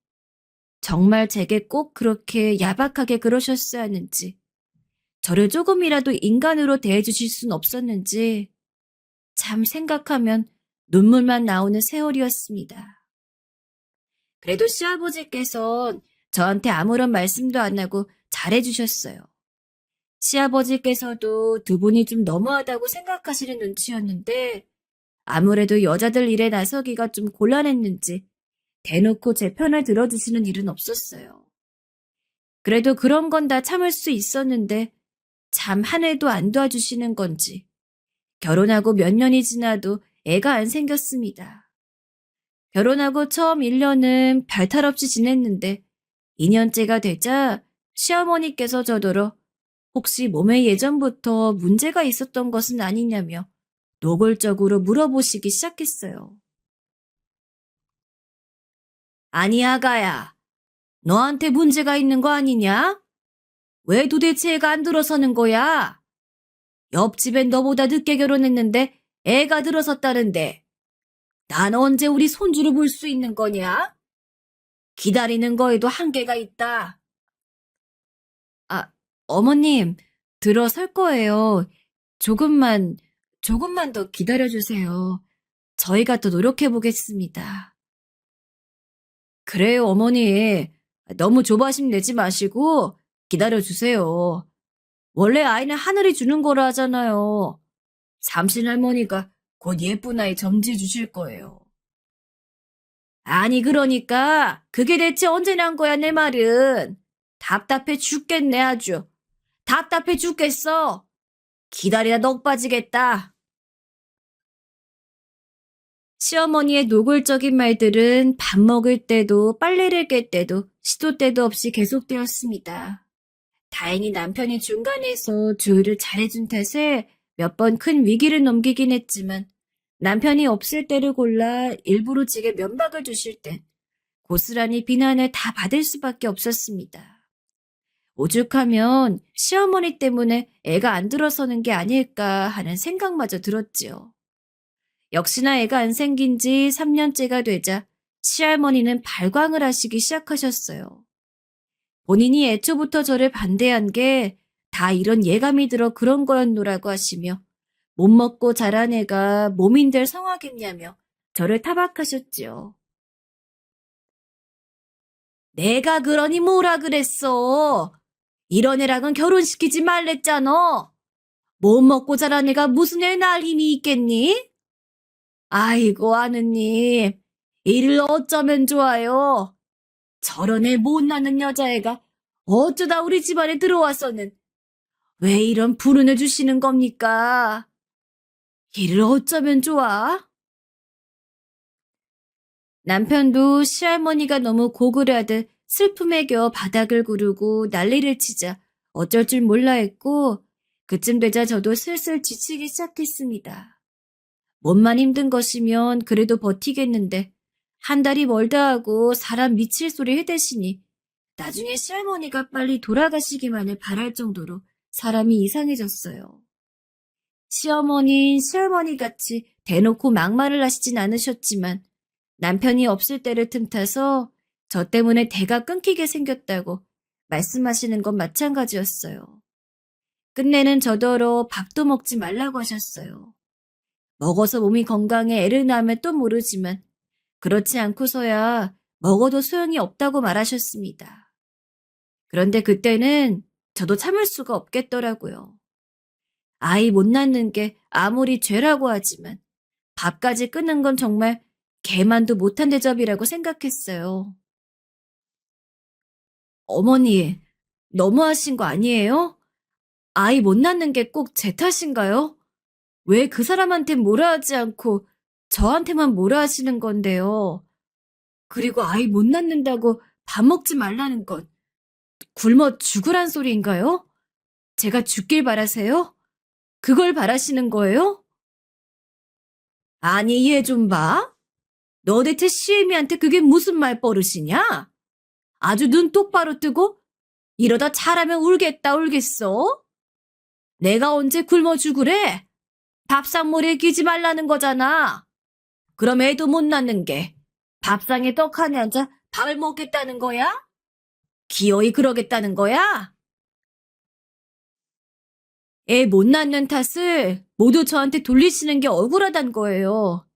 정말 제게 꼭 그렇게 야박하게 그러셨어야 하는지 저를 조금이라도 인간으로 대해주실 순 없었는지 참 생각하면 눈물만 나오는 세월이었습니다. 그래도 시아버지께선 저한테 아무런 말씀도 안 하고 잘해주셨어요. 시아버지께서도 두 분이 좀 너무하다고 생각하시는 눈치였는데 아무래도 여자들 일에 나서기가 좀 곤란했는지 대놓고 제 편을 들어주시는 일은 없었어요. 그래도 그런 건 다 참을 수 있었는데 참 한 해도 안 도와주시는 건지 결혼하고 몇 년이 지나도 애가 안 생겼습니다. 결혼하고 처음 1년은 별탈 없이 지냈는데 2년째가 되자 시어머니께서 저더러 혹시 몸에 예전부터 문제가 있었던 것은 아니냐며 노골적으로 물어보시기 시작했어요. 아니 아가야, 너한테 문제가 있는 거 아니냐? 왜 도대체 애가 안 들어서는 거야? 옆집엔 너보다 늦게 결혼했는데 애가 들어섰다는데 난 언제 우리 손주를 볼 수 있는 거냐? 기다리는 거에도 한계가 있다. 아, 어머님, 들어설 거예요. 조금만 더 기다려주세요. 저희가 또 노력해 보겠습니다. 그래요, 어머니. 너무 조바심 내지 마시고 기다려주세요. 원래 아이는 하늘이 주는 거라 하잖아요. 삼신 할머니가 곧 예쁜 아이 점지해 주실 거예요. 아니, 그러니까 그게 대체 언제 난 거야, 내 말은. 답답해 죽겠네, 아주. 답답해 죽겠어. 기다리다 넋 빠지겠다. 시어머니의 노골적인 말들은 밥 먹을 때도 빨래를 깰 때도 시도 때도 없이 계속되었습니다. 다행히 남편이 중간에서 조율을 잘해준 탓에 몇 번 큰 위기를 넘기긴 했지만 남편이 없을 때를 골라 일부러 제게 면박을 주실 땐 고스란히 비난을 다 받을 수밖에 없었습니다. 오죽하면 시어머니 때문에 애가 안 들어서는 게 아닐까 하는 생각마저 들었지요. 역시나 애가 안 생긴 지 3년째가 되자 시할머니는 발광을 하시기 시작하셨어요. 본인이 애초부터 저를 반대한 게 다 이런 예감이 들어 그런 거였노라고 하시며 못 먹고 자란 애가 몸인들 성하겠냐며 저를 타박하셨지요. 내가 그러니 뭐라 그랬어. 이런 애랑은 결혼시키지 말랬잖아. 못 먹고 자란 애가 무슨 애 낳을 힘이 있겠니? 아이고 아느님, 이를 어쩌면 좋아요. 저런 애 못 낳는 여자애가 어쩌다 우리 집안에 들어와서는 왜 이런 불운을 주시는 겁니까? 이를 어쩌면 좋아? 남편도 시할머니가 너무 고글하듯 슬픔에 겨워 바닥을 구르고 난리를 치자 어쩔 줄 몰라 했고 그쯤 되자 저도 슬슬 지치기 시작했습니다. 몸만 힘든 것이면 그래도 버티겠는데 한 달이 멀다 하고 사람 미칠 소리 해대시니 나중에 시할머니가 빨리 돌아가시기만을 바랄 정도로 사람이 이상해졌어요. 시어머니인 시할머니 같이 대놓고 막말을 하시진 않으셨지만 남편이 없을 때를 틈타서 저 때문에 대가 끊기게 생겼다고 말씀하시는 건 마찬가지였어요. 끝내는 저더러 밥도 먹지 말라고 하셨어요. 먹어서 몸이 건강에 애를 낳으면 또 모르지만 그렇지 않고서야 먹어도 소용이 없다고 말하셨습니다. 그런데 그때는 저도 참을 수가 없겠더라고요. 아이 못 낳는 게 아무리 죄라고 하지만 밥까지 끊는 건 정말 개만도 못한 대접이라고 생각했어요. 어머니, 너무하신 거 아니에요? 아이 못 낳는 게 꼭 제 탓인가요? 왜 그 사람한테 뭐라 하지 않고 저한테만 뭐라 하시는 건데요? 그리고 아이 못 낳는다고 밥 먹지 말라는 건 굶어 죽으란 소리인가요? 제가 죽길 바라세요? 그걸 바라시는 거예요? 아니, 얘 좀 봐. 너 대체 시애미한테 그게 무슨 말버릇이냐? 아주 눈 똑바로 뜨고 이러다 잘하면 울겠다 울겠어? 내가 언제 굶어 죽으래? 밥상머리에 끼지 말라는 거잖아. 그럼 애도 못 낳는 게 밥상에 떡 하나 앉아 밥을 먹겠다는 거야? 기어이 그러겠다는 거야? 애 못 낳는 탓을 모두 저한테 돌리시는 게 억울하단 거예요.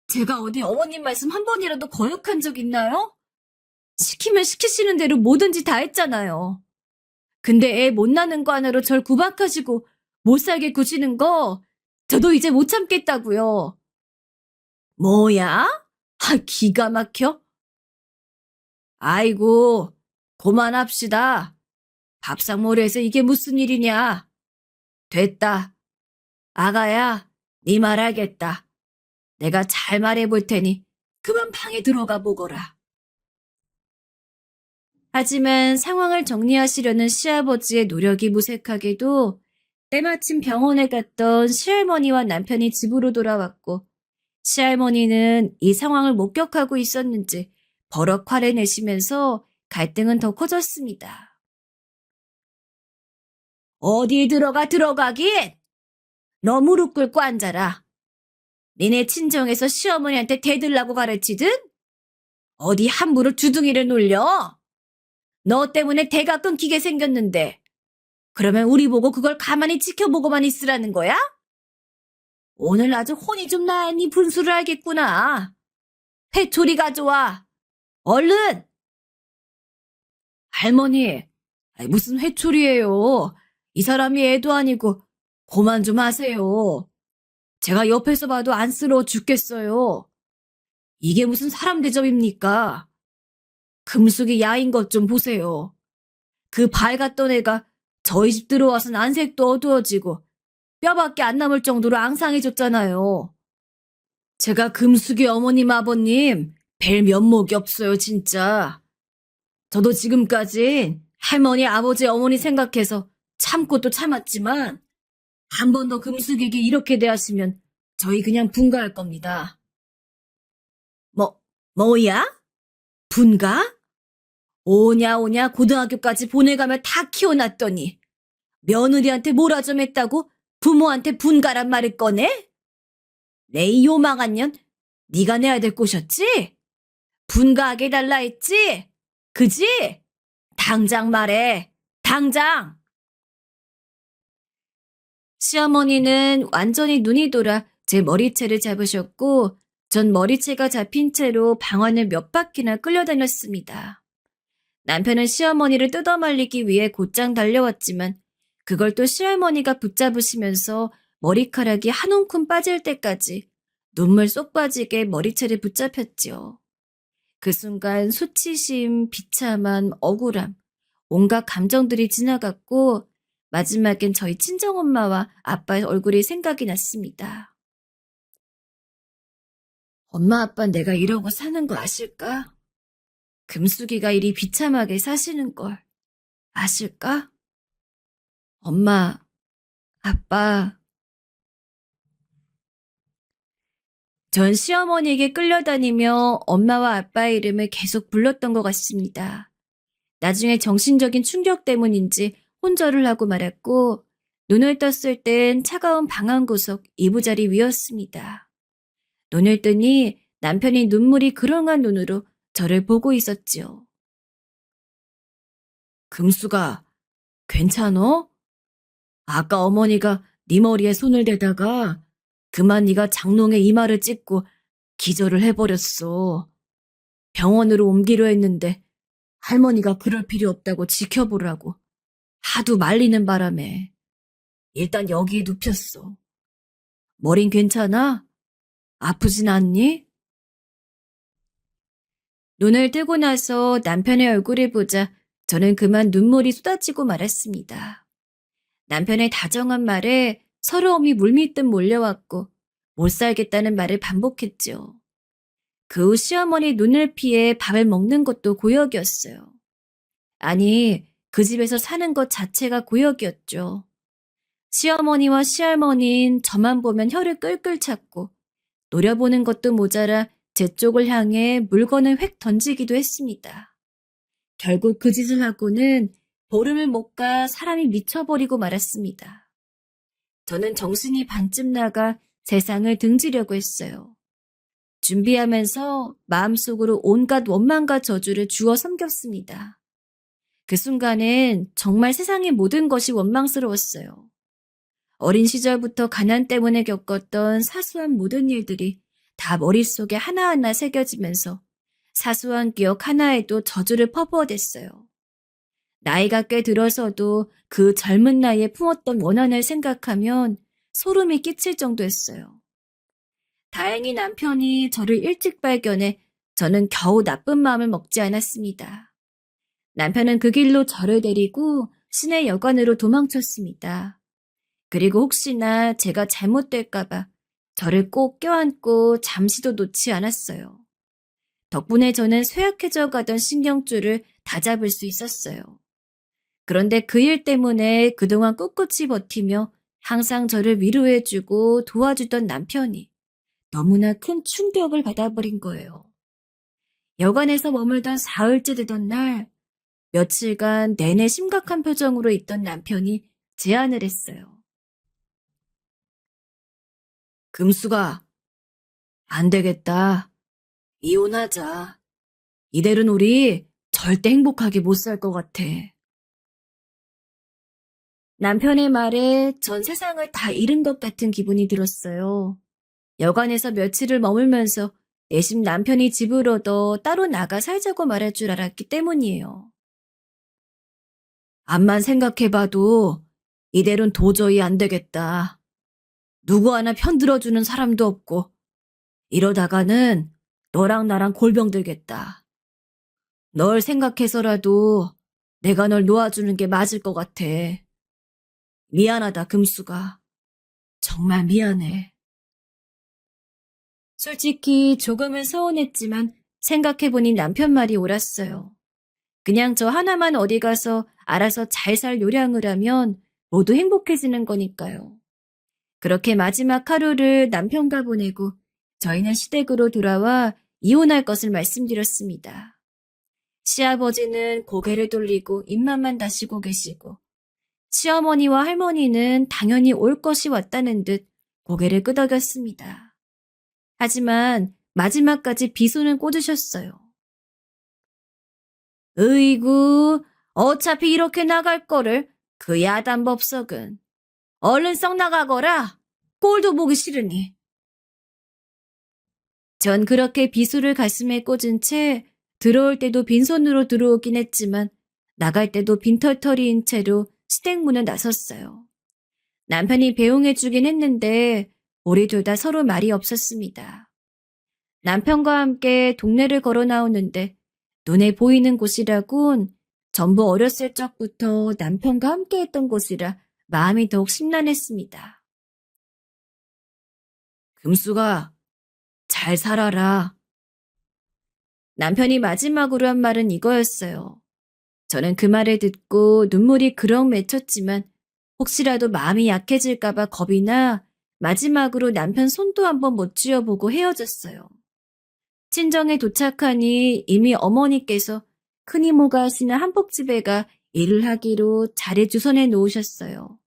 제가 어디 어머님 말씀 한 번이라도 거역한 적 있나요? 시키면 시키시는 대로 뭐든지 다 했잖아요. 근데 애 못 낳는 거 하나로 절 구박하시고 못 살게 구시는 거 저도 이제 못 참겠다고요. 뭐야? 기가 막혀? 아이고, 그만합시다. 밥상머리에서 이게 무슨 일이냐? 됐다. 아가야, 네 말 알겠다. 내가 잘 말해볼 테니 그만 방에 들어가 보거라. 하지만 상황을 정리하시려는 시아버지의 노력이 무색하게도 때마침 병원에 갔던 시할머니와 남편이 집으로 돌아왔고 시할머니는 이 상황을 목격하고 있었는지 버럭 화를 내시면서 갈등은 더 커졌습니다. 어디 들어가긴? 너 무릎 꿇고 앉아라. 니네 친정에서 시어머니한테 대들라고 가르치든? 어디 함부로 주둥이를 놀려? 너 때문에 대가 끊기게 생겼는데 그러면 우리 보고 그걸 가만히 지켜보고만 있으라는 거야? 오늘 아주 혼이 좀 나니 분수를 알겠구나. 회초리 가져와. 얼른! 할머니, 무슨 회초리예요. 이 사람이 애도 아니고 고만 좀 하세요. 제가 옆에서 봐도 안쓰러워 죽겠어요. 이게 무슨 사람 대접입니까? 금숙이 야인 것 좀 보세요. 그 밝았던 애가 저희 집 들어와선 안색도 어두워지고 뼈밖에 안 남을 정도로 앙상해졌잖아요. 제가 금숙이 어머님 아버님 뵐 면목이 없어요 진짜. 저도 지금까진 할머니 아버지 어머니 생각해서 참고 또 참았지만 한 번 더 금숙에게 이렇게 대하시면 저희 그냥 분가할 겁니다. 뭐야? 분가? 오냐 고등학교까지 보내가며 다 키워놨더니 며느리한테 뭐라 좀 했다고 부모한테 분가란 말을 꺼내? 내 이 요망한 년 네가 내야 될 꽃이었지? 분가하게 해달라 했지? 그지? 당장 말해. 당장! 시어머니는 완전히 눈이 돌아 제 머리채를 잡으셨고 전 머리채가 잡힌 채로 방 안을 몇 바퀴나 끌려다녔습니다. 남편은 시어머니를 뜯어말리기 위해 곧장 달려왔지만 그걸 또 시어머니가 붙잡으시면서 머리카락이 한 움큼 빠질 때까지 눈물 쏙 빠지게 머리채를 붙잡혔지요. 그 순간 수치심, 비참함, 억울함, 온갖 감정들이 지나갔고 마지막엔 저희 친정엄마와 아빠의 얼굴이 생각이 났습니다. 엄마 아빠 내가 이러고 사는 거 아실까? 금숙이가 이리 비참하게 사시는 걸 아실까? 엄마, 아빠. 전 시어머니에게 끌려다니며 엄마와 아빠의 이름을 계속 불렀던 것 같습니다. 나중에 정신적인 충격 때문인지 혼절을 하고 말았고 눈을 떴을 땐 차가운 방 한 구석 이부자리 위였습니다. 눈을 뜨니 남편이 눈물이 그렁한 눈으로 저를 보고 있었지요. 금수가 괜찮어? 아까 어머니가 네 머리에 손을 대다가 그만 네가 장롱에 이마를 찍고 기절을 해버렸어. 병원으로 옮기려 했는데 할머니가 그럴 필요 없다고 지켜보라고 하도 말리는 바람에 일단 여기에 눕혔어. 머린 괜찮아? 아프진 않니? 눈을 뜨고 나서 남편의 얼굴을 보자 저는 그만 눈물이 쏟아지고 말았습니다. 남편의 다정한 말에 서러움이 물밀듯 몰려왔고 못 살겠다는 말을 반복했죠. 그 후 시어머니 눈을 피해 밥을 먹는 것도 고역이었어요. 아니, 그 집에서 사는 것 자체가 고역이었죠. 시어머니와 시할머니는 저만 보면 혀를 끌끌 찾고 노려보는 것도 모자라 제 쪽을 향해 물건을 획 던지기도 했습니다. 결국 그 짓을 하고는 보름을 못 가 사람이 미쳐버리고 말았습니다. 저는 정신이 반쯤 나가 세상을 등지려고 했어요. 준비하면서 마음속으로 온갖 원망과 저주를 주워 섬겼습니다. 그 순간엔 정말 세상의 모든 것이 원망스러웠어요. 어린 시절부터 가난 때문에 겪었던 사소한 모든 일들이 다 머릿속에 하나하나 새겨지면서 사소한 기억 하나에도 저주를 퍼부어댔어요. 나이가 꽤 들어서도 그 젊은 나이에 품었던 원한을 생각하면 소름이 끼칠 정도였어요. 다행히 남편이 저를 일찍 발견해 저는 겨우 나쁜 마음을 먹지 않았습니다. 남편은 그 길로 저를 데리고 시내 여관으로 도망쳤습니다. 그리고 혹시나 제가 잘못될까봐 저를 꼭 껴안고 잠시도 놓지 않았어요. 덕분에 저는 쇠약해져 가던 신경줄을 다잡을 수 있었어요. 그런데 그 일 때문에 그동안 꿋꿋이 버티며 항상 저를 위로해주고 도와주던 남편이 너무나 큰 충격을 받아버린 거예요. 여관에서 머물던 사흘째 되던 날 며칠간 내내 심각한 표정으로 있던 남편이 제안을 했어요. 금수가, 안 되겠다. 이혼하자. 이대로는 우리 절대 행복하게 못 살 것 같아. 남편의 말에 전 세상을 다 잃은 것 같은 기분이 들었어요. 여관에서 며칠을 머물면서 내심 남편이 집으로도 따로 나가 살자고 말할 줄 알았기 때문이에요. 암만 생각해봐도 이대로는 도저히 안 되겠다. 누구 하나 편들어주는 사람도 없고 이러다가는 너랑 나랑 골병 들겠다. 널 생각해서라도 내가 널 놓아주는 게 맞을 것 같아. 미안하다, 금수가. 정말 미안해. 솔직히 조금은 서운했지만 생각해보니 남편 말이 옳았어요. 그냥 저 하나만 어디 가서 알아서 잘 살 요량을 하면 모두 행복해지는 거니까요. 그렇게 마지막 하루를 남편과 보내고 저희는 시댁으로 돌아와 이혼할 것을 말씀드렸습니다. 시아버지는 고개를 돌리고 입만만 다시고 계시고 시어머니와 할머니는 당연히 올 것이 왔다는 듯 고개를 끄덕였습니다. 하지만 마지막까지 비수는 꽂으셨어요. 으이구, 어차피 이렇게 나갈 거를 그 야단 법석은. 얼른 썩 나가거라. 꼴도 보기 싫으니. 전 그렇게 비수를 가슴에 꽂은 채 들어올 때도 빈손으로 들어오긴 했지만 나갈 때도 빈털터리인 채로 시댁문을 나섰어요. 남편이 배웅해주긴 했는데 우리 둘 다 서로 말이 없었습니다. 남편과 함께 동네를 걸어 나오는데 눈에 보이는 곳이라곤 전부 어렸을 적부터 남편과 함께했던 곳이라 마음이 더욱 심란했습니다. 금수가 잘 살아라. 남편이 마지막으로 한 말은 이거였어요. 저는 그 말을 듣고 눈물이 그럭 맺혔지만 혹시라도 마음이 약해질까봐 겁이 나 마지막으로 남편 손도 한번 못 쥐어보고 헤어졌어요. 친정에 도착하니 이미 어머니께서 큰이모가 하시는 한복집에 가 일을 하기로 자리 주선해 놓으셨어요.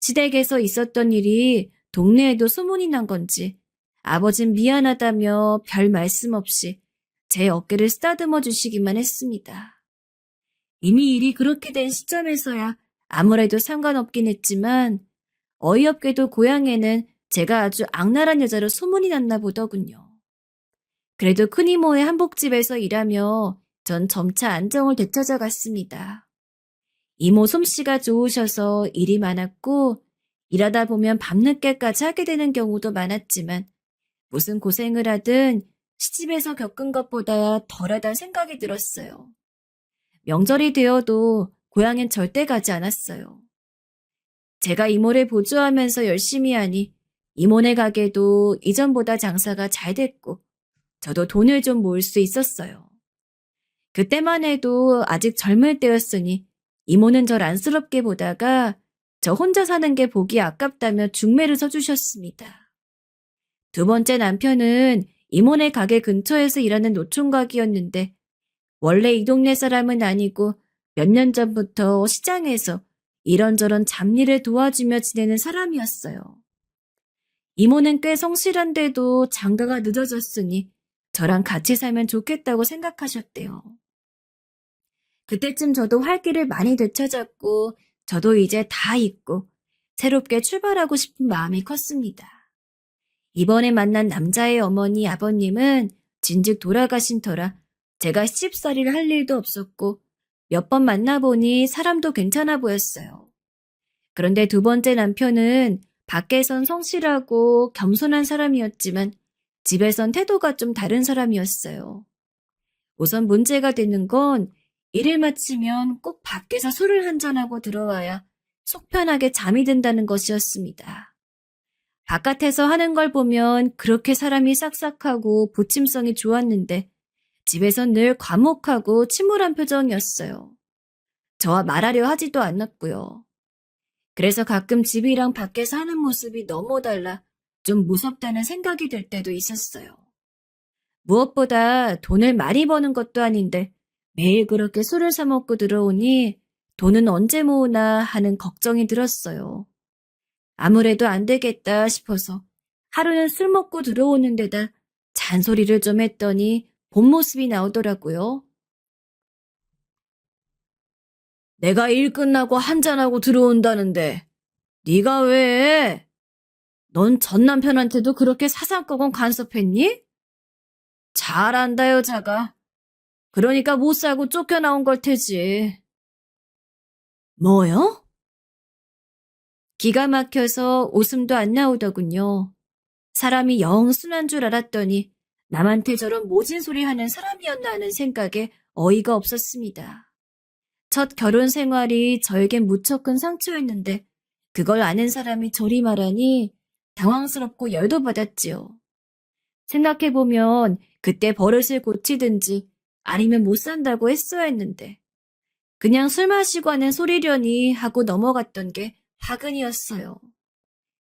시댁에서 있었던 일이 동네에도 소문이 난 건지 아버진 미안하다며 별 말씀 없이 제 어깨를 쓰다듬어 주시기만 했습니다. 이미 일이 그렇게 된 시점에서야 아무래도 상관없긴 했지만 어이없게도 고향에는 제가 아주 악랄한 여자로 소문이 났나 보더군요. 그래도 큰이모의 한복집에서 일하며 전 점차 안정을 되찾아갔습니다. 이모 솜씨가 좋으셔서 일이 많았고 일하다 보면 밤늦게까지 하게 되는 경우도 많았지만 무슨 고생을 하든 시집에서 겪은 것보다 덜하다는 생각이 들었어요. 명절이 되어도 고향엔 절대 가지 않았어요. 제가 이모를 보조하면서 열심히 하니 이모네 가게도 이전보다 장사가 잘 됐고 저도 돈을 좀 모을 수 있었어요. 그때만 해도 아직 젊을 때였으니 이모는 절 안쓰럽게 보다가 저 혼자 사는 게 보기 아깝다며 중매를 서주셨습니다. 두 번째 남편은 이모네 가게 근처에서 일하는 노총각이었는데 원래 이 동네 사람은 아니고 몇 년 전부터 시장에서 이런저런 잡일을 도와주며 지내는 사람이었어요. 이모는 꽤 성실한데도 장가가 늦어졌으니 저랑 같이 살면 좋겠다고 생각하셨대요. 그때쯤 저도 할 길을 많이 되찾았고 저도 이제 다 잊고 새롭게 출발하고 싶은 마음이 컸습니다. 이번에 만난 남자의 어머니 아버님은 진즉 돌아가신 터라 제가 시집살이를 할 일도 없었고 몇 번 만나보니 사람도 괜찮아 보였어요. 그런데 두 번째 남편은 밖에선 성실하고 겸손한 사람이었지만 집에선 태도가 좀 다른 사람이었어요. 우선 문제가 되는 건 일을 마치면 꼭 밖에서 술을 한잔하고 들어와야 속 편하게 잠이 든다는 것이었습니다. 바깥에서 하는 걸 보면 그렇게 사람이 싹싹하고 부침성이 좋았는데 집에선 늘 과묵하고 침울한 표정이었어요. 저와 말하려 하지도 않았고요. 그래서 가끔 집이랑 밖에서 하는 모습이 너무 달라 좀 무섭다는 생각이 들 때도 있었어요. 무엇보다 돈을 많이 버는 것도 아닌데 매일 그렇게 술을 사 먹고 들어오니 돈은 언제 모으나 하는 걱정이 들었어요. 아무래도 안 되겠다 싶어서 하루는 술 먹고 들어오는 데다 잔소리를 좀 했더니 본 모습이 나오더라고요. 내가 일 끝나고 한잔하고 들어온다는데 네가 왜? 넌 전 남편한테도 그렇게 사사건건 간섭했니? 잘한다 여자가. 그러니까 못 살고 쫓겨나온 걸 테지. 뭐요? 기가 막혀서 웃음도 안 나오더군요. 사람이 영 순한 줄 알았더니 남한테 저런 모진 소리 하는 사람이었나 하는 생각에 어이가 없었습니다. 첫 결혼 생활이 저에겐 무척 큰 상처였는데 그걸 아는 사람이 저리 말하니 당황스럽고 열도 받았지요. 생각해보면 그때 버릇을 고치든지 아니면 못 산다고 했어야 했는데 그냥 술 마시고 하는 소리려니 하고 넘어갔던 게 화근이었어요.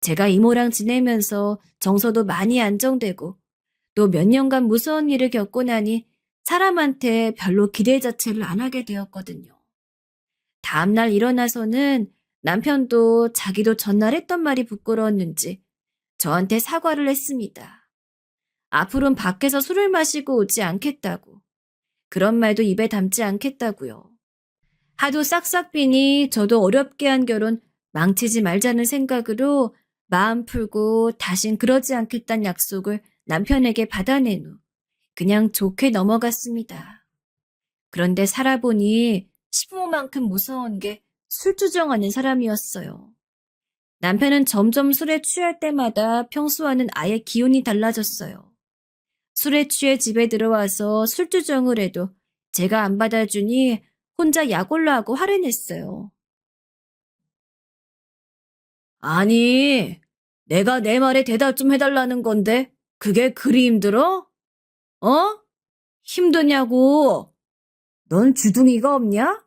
제가 이모랑 지내면서 정서도 많이 안정되고 또 몇 년간 무서운 일을 겪고 나니 사람한테 별로 기대 자체를 안 하게 되었거든요. 다음날 일어나서는 남편도 자기도 전날 했던 말이 부끄러웠는지 저한테 사과를 했습니다. 앞으로는 밖에서 술을 마시고 오지 않겠다고. 그런 말도 입에 담지 않겠다고요. 하도 싹싹 비니 저도 어렵게 한 결혼 망치지 말자는 생각으로 마음 풀고 다신 그러지 않겠다는 약속을 남편에게 받아낸 후 그냥 좋게 넘어갔습니다. 그런데 살아보니 시부모만큼 무서운 게 술주정하는 사람이었어요. 남편은 점점 술에 취할 때마다 평소와는 아예 기운이 달라졌어요. 술에 취해 집에 들어와서 술주정을 해도 제가 안 받아주니 혼자 약올라 하고 화를 냈어요. 아니, 내가 내 말에 대답 좀 해달라는 건데 그게 그리 힘들어? 어? 힘드냐고? 넌 주둥이가 없냐?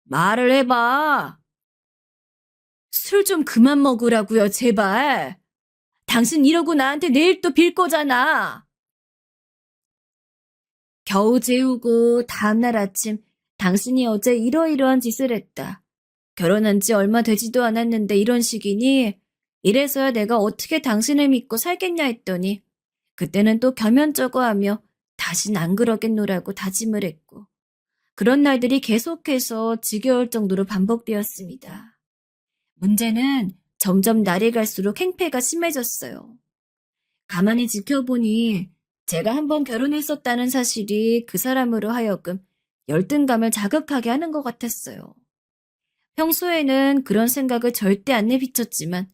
말을 해봐. 술 좀 그만 먹으라고요, 제발. 당신 이러고 나한테 내일 또 빌 거잖아. 겨우 재우고 다음날 아침 당신이 어제 이러이러한 짓을 했다. 결혼한 지 얼마 되지도 않았는데 이런 식이니 이래서야 내가 어떻게 당신을 믿고 살겠냐 했더니 그때는 또 겸연쩍어 하며 다신 안 그러겠노라고 다짐을 했고 그런 날들이 계속해서 지겨울 정도로 반복되었습니다. 문제는 점점 날이 갈수록 행패가 심해졌어요. 가만히 지켜보니 제가 한번 결혼했었다는 사실이 그 사람으로 하여금 열등감을 자극하게 하는 것 같았어요. 평소에는 그런 생각을 절대 안 내비쳤지만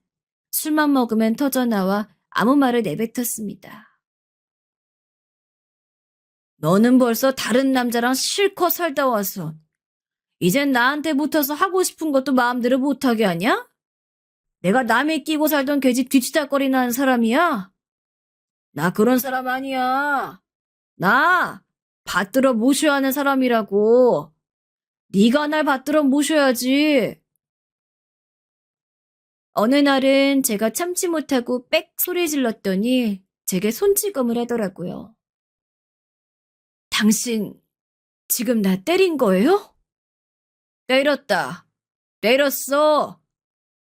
술만 먹으면 터져나와 아무 말을 내뱉었습니다. 너는 벌써 다른 남자랑 실컷 살다 와서 이젠 나한테 붙어서 하고 싶은 것도 마음대로 못하게 하냐? 내가 남의 끼고 살던 계집 뒤치다거리나 하는 사람이야? 나 그런 사람 아니야. 나 받들어 모셔야 하는 사람이라고. 네가 날 받들어 모셔야지. 어느 날은 제가 참지 못하고 빽 소리 질렀더니 제게 손찌검을 하더라고요. 당신 지금 나 때린 거예요? 때렸다. 때렸어.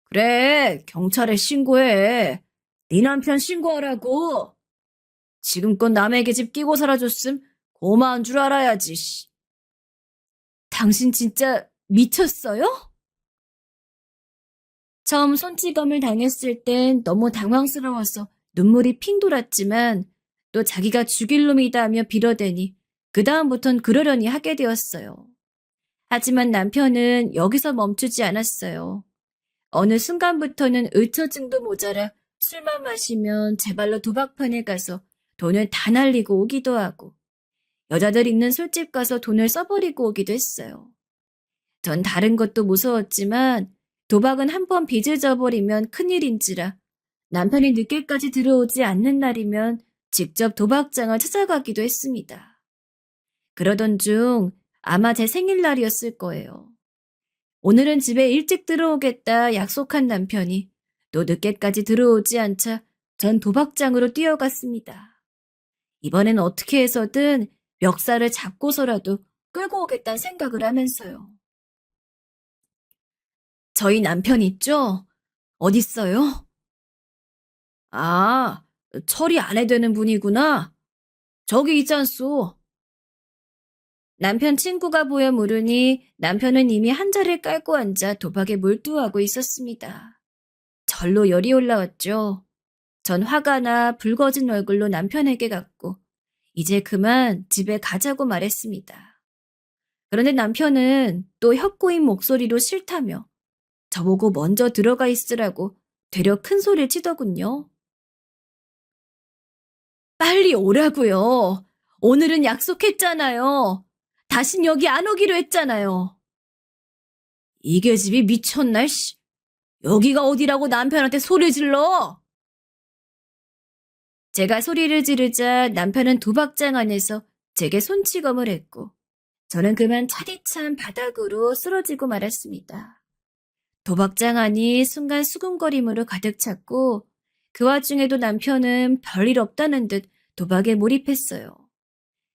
그래, 경찰에 신고해. 네 남편 신고하라고. 지금껏 남의 계집 끼고 살아줬음 고마운 줄 알아야지. 씨. 당신 진짜 미쳤어요? 처음 손찌검을 당했을 땐 너무 당황스러워서 눈물이 핑 돌았지만 또 자기가 죽일 놈이다 하며 빌어대니 그 다음부턴 그러려니 하게 되었어요. 하지만 남편은 여기서 멈추지 않았어요. 어느 순간부터는 의처증도 모자라 술만 마시면 제 발로 도박판에 가서 돈을 다 날리고 오기도 하고 여자들 있는 술집 가서 돈을 써버리고 오기도 했어요. 전 다른 것도 무서웠지만 도박은 한 번 빚을 져버리면 큰일인지라 남편이 늦게까지 들어오지 않는 날이면 직접 도박장을 찾아가기도 했습니다. 그러던 중 아마 제 생일날이었을 거예요. 오늘은 집에 일찍 들어오겠다 약속한 남편이 또 늦게까지 들어오지 않자 전 도박장으로 뛰어갔습니다. 이번엔 어떻게 해서든 멱살을 잡고서라도 끌고 오겠다는 생각을 하면서요. 저희 남편 있죠? 어딨어요? 아, 처리 안 해되는 분이구나. 저기 있잖소. 남편 친구가 보여 물으니 남편은 이미 한 자리를 깔고 앉아 도박에 몰두하고 있었습니다. 절로 열이 올라왔죠. 전 화가 나 붉어진 얼굴로 남편에게 갔고 이제 그만 집에 가자고 말했습니다. 그런데 남편은 또 혀꼬인 목소리로 싫다며 저보고 먼저 들어가 있으라고 되려 큰 소리를 치더군요. 빨리 오라고요. 오늘은 약속했잖아요. 다신 여기 안 오기로 했잖아요. 이게 집이 미쳤나, 씨. 여기가 어디라고 남편한테 소리 질러? 제가 소리를 지르자 남편은 도박장 안에서 제게 손찌검을 했고 저는 그만 차디찬 바닥으로 쓰러지고 말았습니다. 도박장 안이 순간 수군거림으로 가득 찼고 그 와중에도 남편은 별일 없다는 듯 도박에 몰입했어요.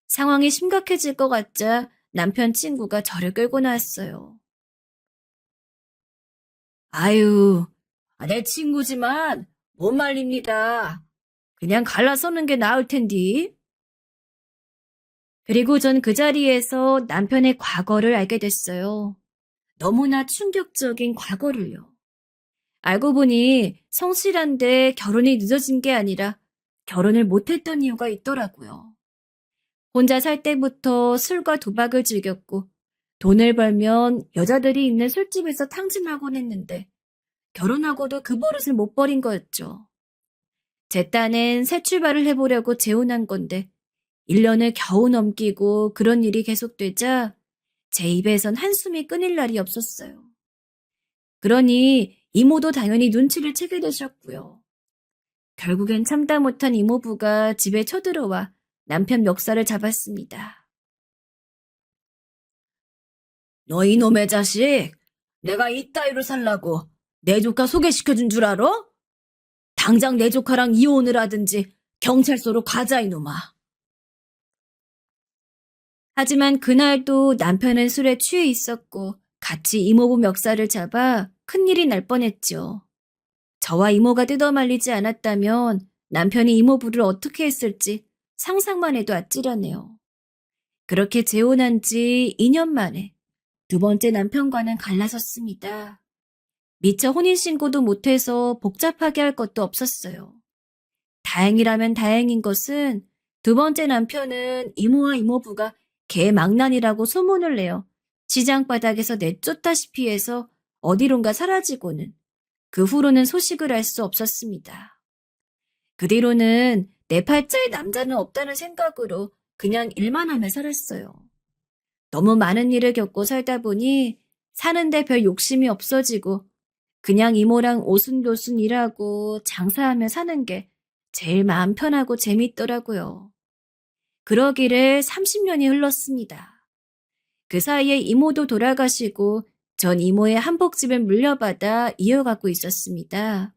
상황이 심각해질 것 같자 남편 친구가 저를 끌고 나왔어요. 아유, 내 친구지만 못 말립니다. 그냥 갈라서는 게 나을 텐디. 그리고 전 그 자리에서 남편의 과거를 알게 됐어요. 너무나 충격적인 과거를요. 알고 보니 성실한데 결혼이 늦어진 게 아니라 결혼을 못했던 이유가 있더라고요. 혼자 살 때부터 술과 도박을 즐겼고 돈을 벌면 여자들이 있는 술집에서 탕진하곤 했는데 결혼하고도 그 버릇을 못 버린 거였죠. 제 딴엔 새 출발을 해보려고 재혼한 건데 1년을 겨우 넘기고 그런 일이 계속되자 제 입에선 한숨이 끊일 날이 없었어요. 그러니 이모도 당연히 눈치를 채게 되셨고요. 결국엔 참다 못한 이모부가 집에 쳐들어와 남편 멱살을 잡았습니다. 너 이놈의 자식, 내가 이따위로 살라고 내 조카 소개시켜준 줄 알아? 당장 내 조카랑 이혼을 하든지 경찰서로 가자 이놈아. 하지만 그날도 남편은 술에 취해 있었고 같이 이모부 멱살을 잡아 큰일이 날 뻔했죠. 저와 이모가 뜯어말리지 않았다면 남편이 이모부를 어떻게 했을지 상상만 해도 아찔하네요. 그렇게 재혼한 지 2년 만에 두 번째 남편과는 갈라섰습니다. 미처 혼인신고도 못해서 복잡하게 할 것도 없었어요. 다행이라면 다행인 것은 두 번째 남편은 이모와 이모부가 개망난이라고 소문을 내어 시장 바닥에서 내쫓다시피 해서 어디론가 사라지고는 그 후로는 소식을 알 수 없었습니다. 그 뒤로는 내 팔자에 남자는 없다는 생각으로 그냥 일만 하며 살았어요. 너무 많은 일을 겪고 살다 보니 사는데 별 욕심이 없어지고 그냥 이모랑 오순도순 일하고 장사하며 사는 게 제일 마음 편하고 재밌더라고요. 그러기를 30년이 흘렀습니다. 그 사이에 이모도 돌아가시고 전 이모의 한복집을 물려받아 이어가고 있었습니다.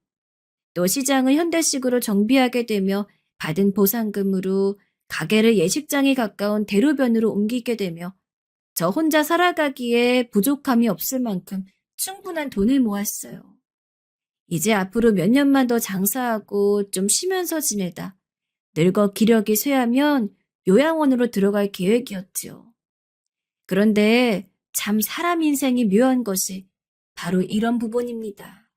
또 시장을 현대식으로 정비하게 되며 받은 보상금으로 가게를 예식장에 가까운 대로변으로 옮기게 되며 저 혼자 살아가기에 부족함이 없을 만큼 충분한 돈을 모았어요. 이제 앞으로 몇 년만 더 장사하고 좀 쉬면서 지내다 늙어 기력이 쇠하면 요양원으로 들어갈 계획이었지요. 그런데 참 사람 인생이 묘한 것이 바로 이런 부분입니다.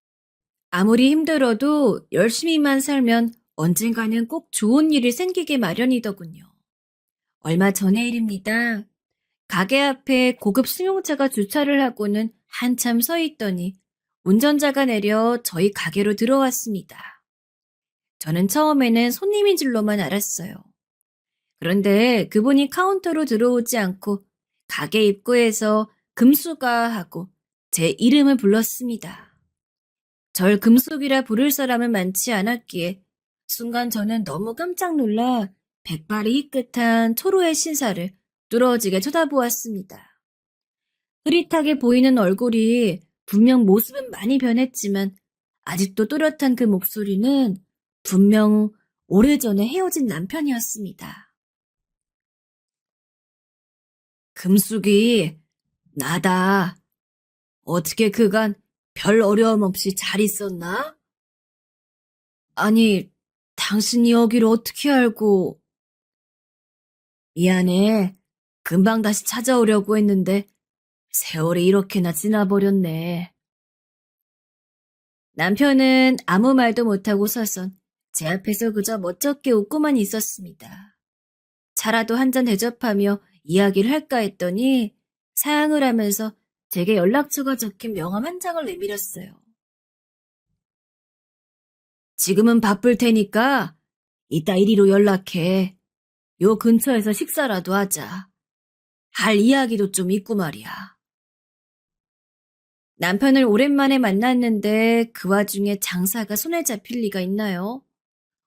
아무리 힘들어도 열심히만 살면 언젠가는 꼭 좋은 일이 생기게 마련이더군요. 얼마 전의 일입니다. 가게 앞에 고급 승용차가 주차를 하고는 한참 서 있더니 운전자가 내려 저희 가게로 들어왔습니다. 저는 처음에는 손님인 줄로만 알았어요. 그런데 그분이 카운터로 들어오지 않고 가게 입구에서 금수가 하고 제 이름을 불렀습니다. 절 금숙이라 부를 사람은 많지 않았기에 순간 저는 너무 깜짝 놀라 백발이 희끗한 초로의 신사를 뚫어지게 쳐다보았습니다. 흐릿하게 보이는 얼굴이 분명 모습은 많이 변했지만 아직도 또렷한 그 목소리는 분명 오래전에 헤어진 남편이었습니다. 금숙이 나다. 어떻게 그간 별 어려움 없이 잘 있었나? 아니, 당신이 여기를 어떻게 알고? 미안해. 금방 다시 찾아오려고 했는데 세월이 이렇게나 지나버렸네. 남편은 아무 말도 못하고 서선 제 앞에서 그저 멋쩍게 웃고만 있었습니다. 차라도 한 잔 대접하며 이야기를 할까 했더니 사양을 하면서 제게 연락처가 적힌 명함 한 장을 내밀었어요. 지금은 바쁠 테니까 이따 이리로 연락해. 요 근처에서 식사라도 하자. 할 이야기도 좀 있고 말이야. 남편을 오랜만에 만났는데 그 와중에 장사가 손에 잡힐 리가 있나요?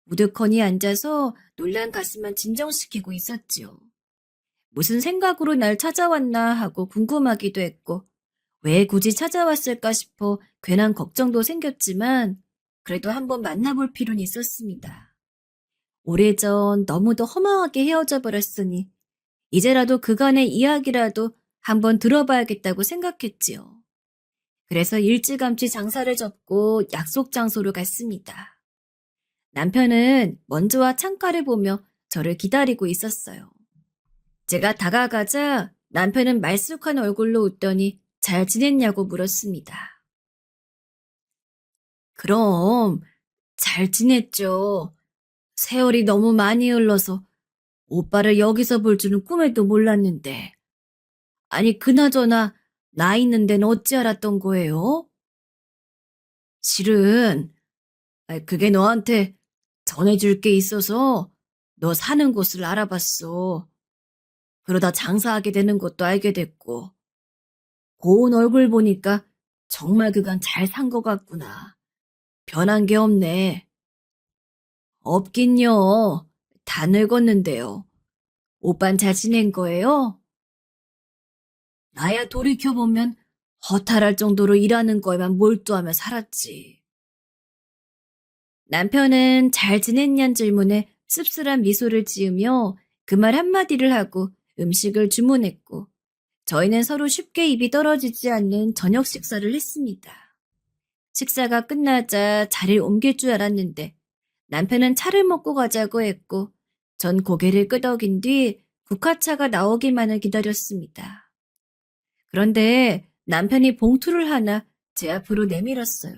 우두커니 앉아서 놀란 가슴만 진정시키고 있었지요. 무슨 생각으로 날 찾아왔나 하고 궁금하기도 했고 왜 굳이 찾아왔을까 싶어 괜한 걱정도 생겼지만 그래도 한번 만나볼 필요는 있었습니다. 오래전 너무도 허망하게 헤어져 버렸으니 이제라도 그간의 이야기라도 한번 들어봐야겠다고 생각했지요. 그래서 일찌감치 장사를 접고 약속 장소로 갔습니다. 남편은 먼저와 창가를 보며 저를 기다리고 있었어요. 제가 다가가자 남편은 말쑥한 얼굴로 웃더니 잘 지냈냐고 물었습니다. 그럼 잘 지냈죠. 세월이 너무 많이 흘러서 오빠를 여기서 볼 줄은 꿈에도 몰랐는데. 아니 그나저나 나 있는 데는 어찌 알았던 거예요? 실은 그게 너한테 전해줄 게 있어서 너 사는 곳을 알아봤어. 그러다 장사하게 되는 것도 알게 됐고 고운 얼굴 보니까 정말 그간 잘 산 것 같구나. 변한 게 없네. 없긴요. 다 늙었는데요. 오빤 잘 지낸 거예요? 나야 돌이켜보면 허탈할 정도로 일하는 거에만 몰두하며 살았지. 남편은 잘 지냈냐는 질문에 씁쓸한 미소를 지으며 그 말 한마디를 하고 음식을 주문했고 저희는 서로 쉽게 입이 떨어지지 않는 저녁 식사를 했습니다. 식사가 끝나자 자리를 옮길 줄 알았는데 남편은 차를 먹고 가자고 했고 전 고개를 끄덕인 뒤 국화차가 나오기만을 기다렸습니다. 그런데 남편이 봉투를 하나 제 앞으로 내밀었어요.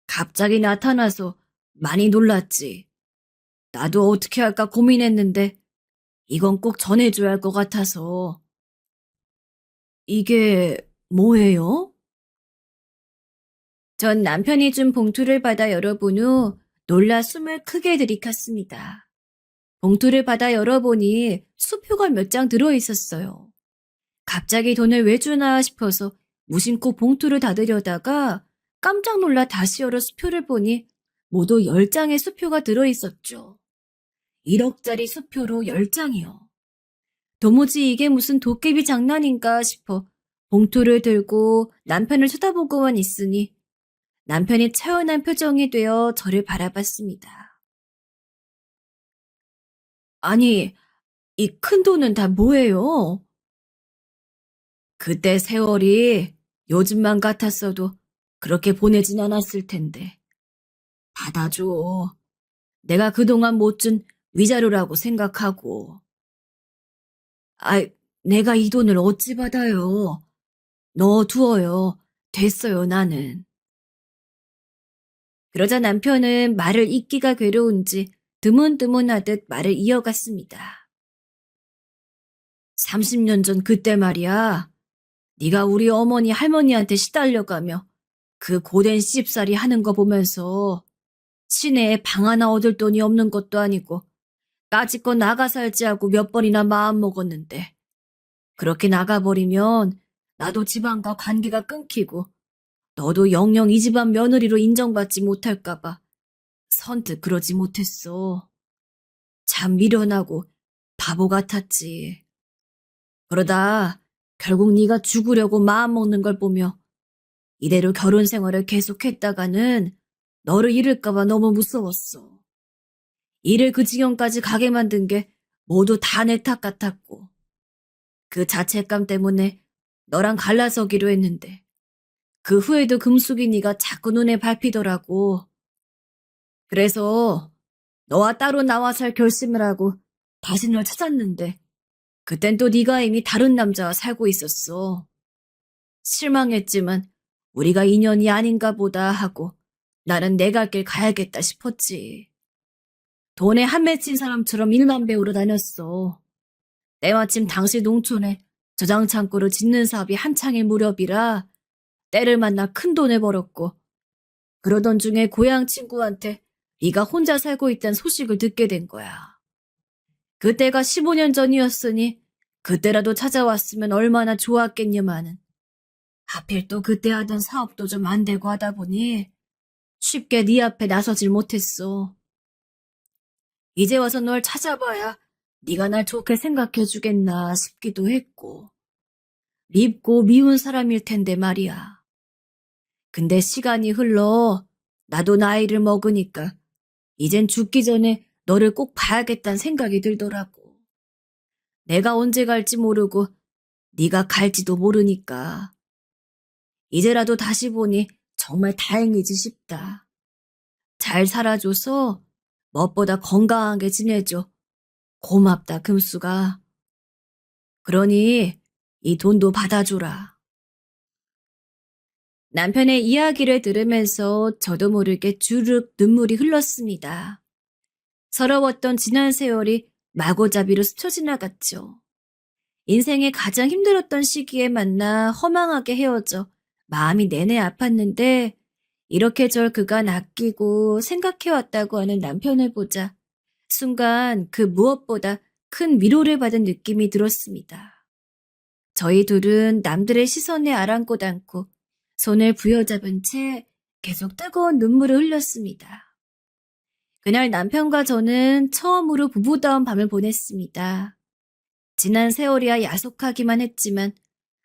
갑자기 나타나서 많이 놀랐지. 나도 어떻게 할까 고민했는데 이건 꼭 전해줘야 할 것 같아서. 이게 뭐예요? 전 남편이 준 봉투를 받아 열어본 후 놀라 숨을 크게 들이켰습니다. 봉투를 받아 열어보니 수표가 몇 장 들어있었어요. 갑자기 돈을 왜 주나 싶어서 무심코 봉투를 닫으려다가 깜짝 놀라 다시 열어 수표를 보니 모두 10장의 수표가 들어있었죠. 1억짜리 수표로 10장이요. 도무지 이게 무슨 도깨비 장난인가 싶어 봉투를 들고 남편을 쳐다보고만 있으니 남편이 차연한 표정이 되어 저를 바라봤습니다. 아니, 이 큰 돈은 다 뭐예요? 그때 세월이 요즘만 같았어도 그렇게 보내진 않았을 텐데. 받아줘. 내가 그동안 못 준 위자료라고 생각하고. 아이, 내가 이 돈을 어찌 받아요. 넣어두어요. 됐어요, 나는. 그러자 남편은 말을 잇기가 괴로운지 드문드문하듯 말을 이어갔습니다. 30년 전 그때 말이야. 네가 우리 어머니 할머니한테 시달려가며 그 고된 시집살이 하는 거 보면서 시내에 방 하나 얻을 돈이 없는 것도 아니고 까짓거 나가 살지 하고 몇 번이나 마음먹었는데 그렇게 나가버리면 나도 집안과 관계가 끊기고 너도 영영 이 집안 며느리로 인정받지 못할까봐 선뜻 그러지 못했어. 참 미련하고 바보 같았지. 그러다 결국 네가 죽으려고 마음먹는 걸 보며 이대로 결혼 생활을 계속했다가는 너를 잃을까봐 너무 무서웠어. 일을 그 지경까지 가게 만든 게 모두 다 내 탓 같았고, 그 자책감 때문에 너랑 갈라서기로 했는데, 그 후에도 금숙이 네가 자꾸 눈에 밟히더라고. 그래서 너와 따로 나와 살 결심을 하고 다시 널 찾았는데, 그땐 또 네가 이미 다른 남자와 살고 있었어. 실망했지만 우리가 인연이 아닌가 보다 하고 나는 내 갈 길 가야겠다 싶었지. 돈에 한 맺힌 사람처럼 일만 배우러 다녔어. 때마침 당시 농촌에 저장 창고를 짓는 사업이 한창일 무렵이라 때를 만나 큰 돈을 벌었고, 그러던 중에 고향 친구한테 네가 혼자 살고 있다는 소식을 듣게 된 거야. 그때가 15년 전이었으니 그때라도 찾아왔으면 얼마나 좋았겠냐마는, 하필 또 그때 하던 사업도 좀 안 되고 하다 보니 쉽게 네 앞에 나서질 못했어. 이제 와서 널 찾아봐야 네가 날 좋게 생각해 주겠나 싶기도 했고, 밉고 미운 사람일 텐데 말이야. 근데 시간이 흘러 나도 나이를 먹으니까 이젠 죽기 전에 너를 꼭 봐야겠다는 생각이 들더라고. 내가 언제 갈지 모르고 네가 갈지도 모르니까 이제라도 다시 보니 정말 다행이지 싶다. 잘 살아줘서 무엇보다 건강하게 지내줘. 고맙다, 금수가. 그러니 이 돈도 받아줘라. 남편의 이야기를 들으면서 저도 모르게 주르륵 눈물이 흘렀습니다. 서러웠던 지난 세월이 마구잡이로 스쳐 지나갔죠. 인생의 가장 힘들었던 시기에 만나 허망하게 헤어져 마음이 내내 아팠는데, 이렇게 절 그간 아끼고 생각해왔다고 하는 남편을 보자 순간 그 무엇보다 큰 위로를 받은 느낌이 들었습니다. 저희 둘은 남들의 시선에 아랑곳 않고 손을 부여잡은 채 계속 뜨거운 눈물을 흘렸습니다. 그날 남편과 저는 처음으로 부부다운 밤을 보냈습니다. 지난 세월이야 야속하기만 했지만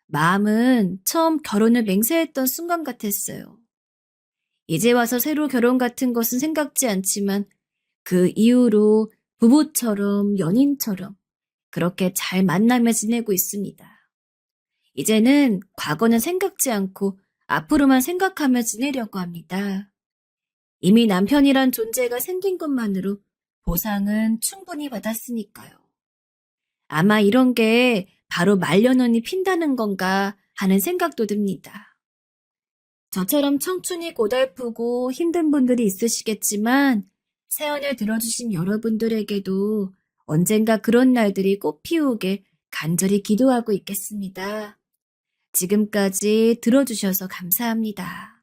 마음은 처음 결혼을 맹세했던 순간 같았어요. 이제 와서 새로 결혼 같은 것은 생각지 않지만 그 이후로 부부처럼 연인처럼 그렇게 잘 만나며 지내고 있습니다. 이제는 과거는 생각지 않고 앞으로만 생각하며 지내려고 합니다. 이미 남편이란 존재가 생긴 것만으로 보상은 충분히 받았으니까요. 아마 이런 게 바로 말년원이 핀다는 건가 하는 생각도 듭니다. 저처럼 청춘이 고달프고 힘든 분들이 있으시겠지만 사연을 들어주신 여러분들에게도 언젠가 그런 날들이 꽃 피우길 간절히 기도하고 있겠습니다. 지금까지 들어주셔서 감사합니다.